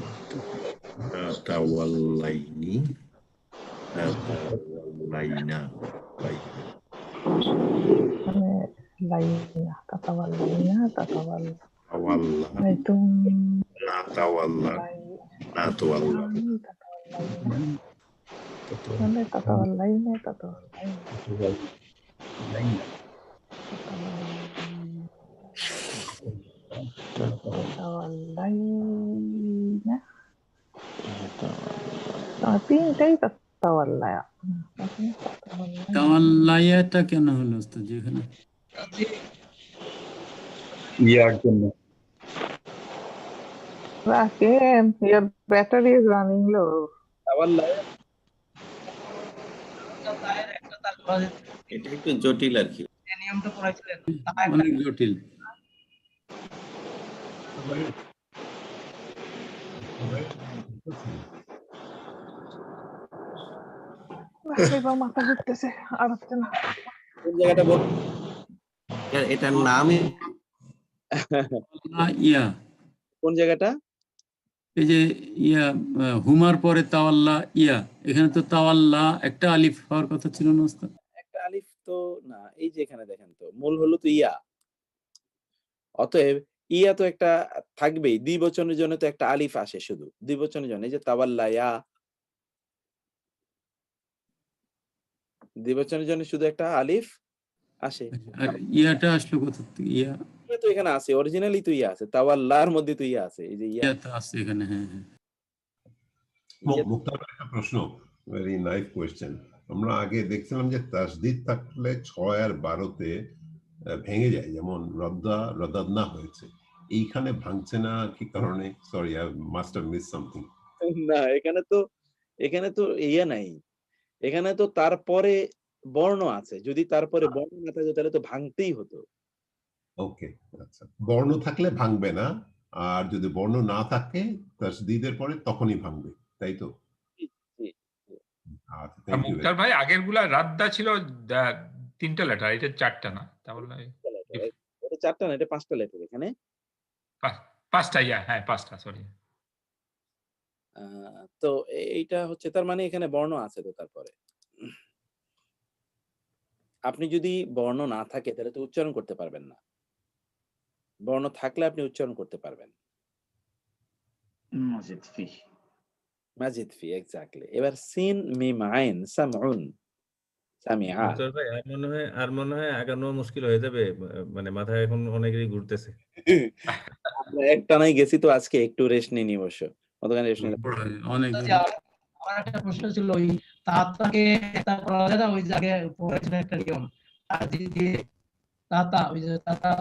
tatawallaini yatawallaina tapi ini তাওয়াল্লায়া তাওয়াল্লায়াটা কেন হলো ওস্তাদ যেখানে ইয়ার জন্য Rakim, your battery is running low. তাওয়াল্লায়া এটা একটু জটিল আর কি। যে নিয়মটা পড়াইছিলেন অনেক জটিল। এবার মাথা ঘুরতেছে আর হচ্ছে না। কোন জায়গাটা বল এটার নামই ইয়া কোন জায়গাটা এই যে ইয়া হুমার পরে তাওয়াল্লা ইয়া, এখানে তো তাওয়াল্লা একটা আলিফ হওয়ার কথা ছিল না ওস্তাদ? একটা আলিফ তো না, এই যে এখানে দেখেন তো মূল হলো তো ইয়া, অতএব ইয়া তো একটা থাকবেই। দ্বিবচনের জন্য তো একটা আলিফ আসে শুধু দ্বিবচনের জন্য, এই যে তাওয়াল্লায়া, দ্বিবচনের জন্য শুধু একটা আলিফ আসে। আর ইয়াটা আসলো কোথা থেকে? ইয়া ইয়া তো এখানে আছে, অরিজিনালি তো ইয়া আছে, তাওয়াল্লার মধ্যে তো ইয়া আছে, এই যে ইয়া ইয়া তো আছে এখানে। হ্যাঁ হ্যাঁ। মুক্তার ভাই, একটা প্রশ্ন, ভেরি নাইস কোয়েশ্চেন। আমরা আগে দেখছিলাম যে তাসদিদ থাকলে 6 আর 12-তে ভেঙে যায়, যেমন রদ্দা রদাদনা হয়েছে, এইখানে ভাঙছে না কি কারণে? Sorry, I must have miss something. না, এখানে তো ইয়া নাই, এখানে তো তারপরে বর্ণ আছে। যদি তারপরে বর্ণ না থাকে তাহলে তো ভাঙতেই হতো। ওকে, আচ্ছা, বর্ণ থাকলে ভাঙবে না, আর যদি বর্ণ না থাকে তাসদিদের পরে তখনই ভাঙবে, তাই তো? আচ্ছা, থ্যাংক ইউ। মুক্তার ভাই, আগের গুলা রাদ্দা ছিল 3টা লেটার, এটা 4টা না? তাহলে এটা 4টা না, এটা 5টা লেটার। এখানে 5টা, ইয়া হ্যাঁ 5টা, সরি। তো এইটা হচ্ছে তার মানে এখানে বর্ণ আছে তো। তারপরে আপনি যদি বর্ণ না থাকে তাহলে তো উচ্চারণ করতে পারবেন না, বর্ণ থাকলে আপনি উচ্চারণ করতে পারবেন। মাজিদ ফি, এক্স্যাক্টলি। এবার সিন মিম আইন সামউন সামিআ। মুক্তার ভাই, আর মনে হয় আগানো মুশকিল হয়ে যাবে, মানে মাথায় এখন অনেকেরই ঘুরতেছে। আমরা একটানাই গেছি তো, আজকে একটু রেস্ট নিয়ে নিই অবশ্য। কতখানি রেস্ট নিলে অনেক। আমার একটা প্রশ্ন ছিল, ওই তাতাকে একটা করা যায় না? ওই জায়গায় পড়েছিল একটা নিয়ম, আর দিয়ে তাতা, ওই যে তাতা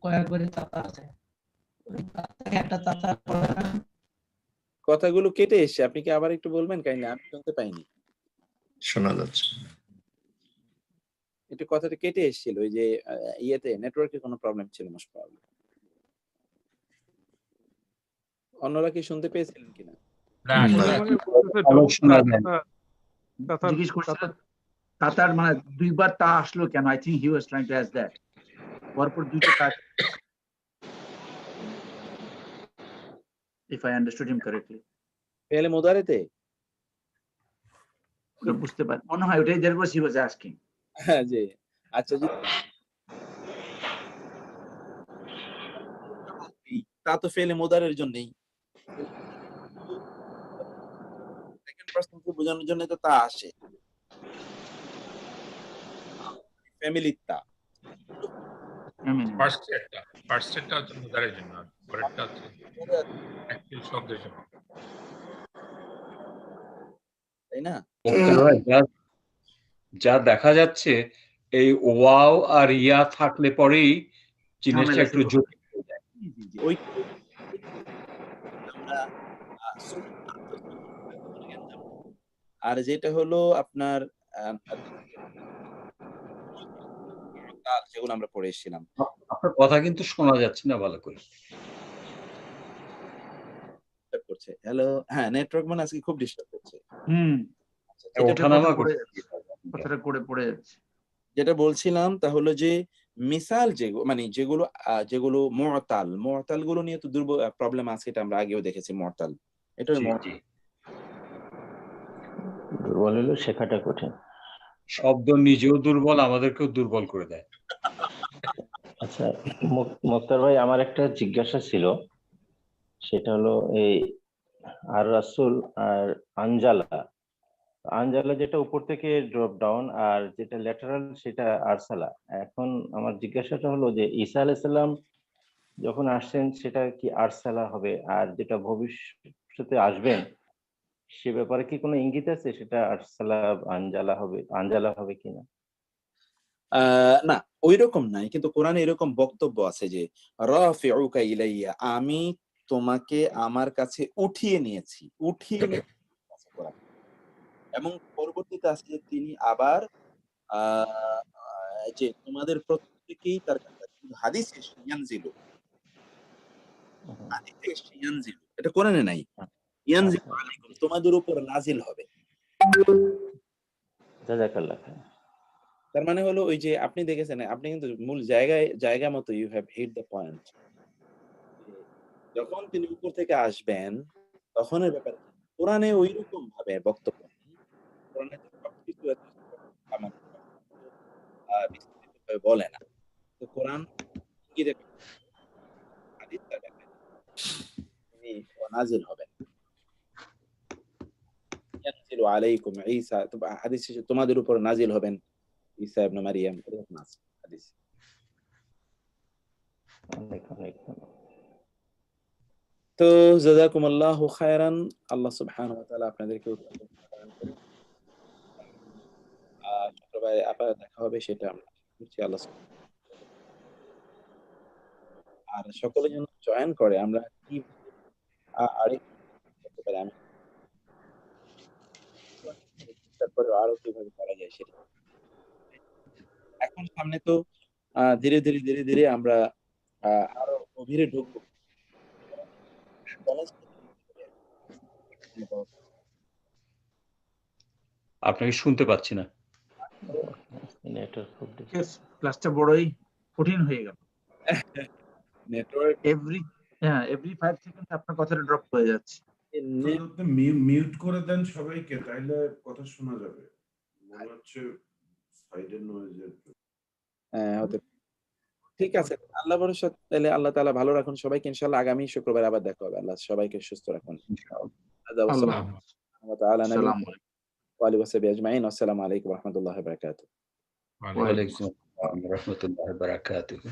কয়েকবারে তাতা আছে, ওই তাতাকে একটা তাতা করা না? কথাগুলো কেটে এসছে, আপনি কি আবার একটু বলবেন কাইন্ডলি? আমি শুনতে পাইনি। শোনা যাচ্ছে একটু কথাটা কেটে এসেছিল, ওই যে ইয়েতে নেটওয়ার্কে কোনো প্রবলেম ছিল মোস্ট প্রবলেম। অন্যরা কি শুনতে পেয়েছিলেন কিনা? জিজ্ঞেস করছিলেন তাতার মানে দুইবার তা আসলো কেন? I think he was trying to ask that. পরপর দুইটা তা, if I understood him correctly. পেলে মুদারেতে বুঝতে পার মনে হয় ওটাই that was he was asking. হ্যাঁ জি, আচ্ছা জি। তা তো ফেলে মুদারের জন্যই, সেকেন্ড পারসনকে বোঝানোর জন্য তো তা আসে, ফ্যামিলি তা। ফার্স্টটা হচ্ছে মুদারের জন্য, আর পরেরটা হচ্ছে অ্যাকচুয়াল শব্দের জন্য, তাই না? যা দেখা যাচ্ছে এই ওয়াও আর ইয়া থাকলে পরেই জিনিসটা একটু জটিল হয়ে যায়। ওই আর যেটা হলো আপনার যেগুলো আমরা পড়ে এসেছিলাম। আপনার কথা কিন্তু শোনা যাচ্ছে না ভালো করে। করছে হ্যালো, হ্যাঁ নেটওয়ার্ক মানে আজকে খুব ডিস্টার্ব করছে। ওঠানামা কথাটা করে পড়ে যাচ্ছে। যেটা বলছিলাম তা হলো যে মিসাল যেগুলো মুআতাল গুলো নিয়ে তো দুর্বল প্রবলেম আছে, এটা আমরা আগেও দেখেছি। মুআতাল এটা দুর্বল হলো শেখাটা কঠিন। শব্দ নিজেও দুর্বল, আমাদেরকেও দুর্বল করে দেয়। আচ্ছা মুক্তার ভাই, আমার একটা জিজ্ঞাসা ছিল, সেটা হলো এই আর রাসূল আর আনজালা যেটা উপর থেকে ড্রপ ডাউন, আর যেটা ল্যাটারাল সেটা আরসালা। এখন আমার জিজ্ঞাসাটা হলো যে ঈসা আলাইহিস সালাম যখন আসছেন সেটা কি আরসালা হবে, আর যেটা ভবিষ্যতে আসবেন সে ব্যাপারে কি কোনো ইঙ্গিত আছে সেটা আরসালা আনজালা হবে কিনা? না ওইরকম নাই, কিন্তু কোরআনে এরকম বক্তব্য আছে যে রাফিউকা ইলাইয়া, আমি তোমাকে আমার কাছে উঠিয়ে নিয়েছি, এবং পরবর্তীতে আছে যে তিনি আবার যে তোমাদের প্রত্যেকেই তার কাছে, হাদিসে ইয়ানজিলু, এটা কোরআনে নাই। ইয়ানজিলু আলাইকুম, তোমাদের উপর নাজিল হবে। জাযাকাল্লাহ খাইর। তার মানে হলো ওই যে আপনি দেখেছেন, আপনি কিন্তু মূল জায়গা মতো you have hit the point. যখন তিনি উপর থেকে আসবেন তখন এর ব্যাপারে কোরআনে ওই রকম ভাবে বক্তব্য নেই। কোরআনে সবকিছু বিস্তারিতভাবে বলে না। তো কোরআন কি দেখে হাদিসটা দেখে তিনি নাজিল হবেন। ইয়ানজিলু আলাইকুম ঈসা, হাদিসে তোমাদের উপর নাজিল হবেন ঈসা ইবনে মারইয়াম, এরকম আছে হাদিস। তো জাযাকুমুল্লাহু খায়রান, আল্লাহ সুবহানাহু ওয়া তাআলা আপনাদেরকে শুক্রবার আবার দেখা হবে, সেটা আমরা করছি আল্লাহ। আর সকলে যেন জয়েন করে, আমরা কি আরেক করতে পারি, আমি তারপরে আরো কিভাবে করা যায় সেটা। এখন সামনে তো ধীরে ধীরে আমরা আরো গভীরে ঢুকবো। আপনাকে শুনতে পাচ্ছি না। ক্লাসটা বড়ই কঠিন হয়ে গেল। নেটওয়ার্ক এভরি 5 সেকেন্ড আপনার কথাটা ড্রপ হয়ে যাচ্ছে। মিউট করে দেন সবাইকে, তাইলে কথা শোনা যাবে। মনে হচ্ছে সাইডের নয়েজের। হতে ঠিক আছে, আল্লাহ ভরসা। তাহলে আল্লাহ তাআলা ভালো রাখুন সবাইকে, ইনশাআল্লাহ আগামী শুক্রবার আবার দেখা হবে। আল্লাহ সবাইকে সুস্থ রাখুন ইনশাআল্লাহ। আসসালামু আলাইকুম ওয়া রাহমাতুল্লাহি ওয়া বারাকাতুহু। ওয়া আলাইকুম আসসালাম ওয়া রাহমাতুল্লাহি ওয়া বারাকাতুহু।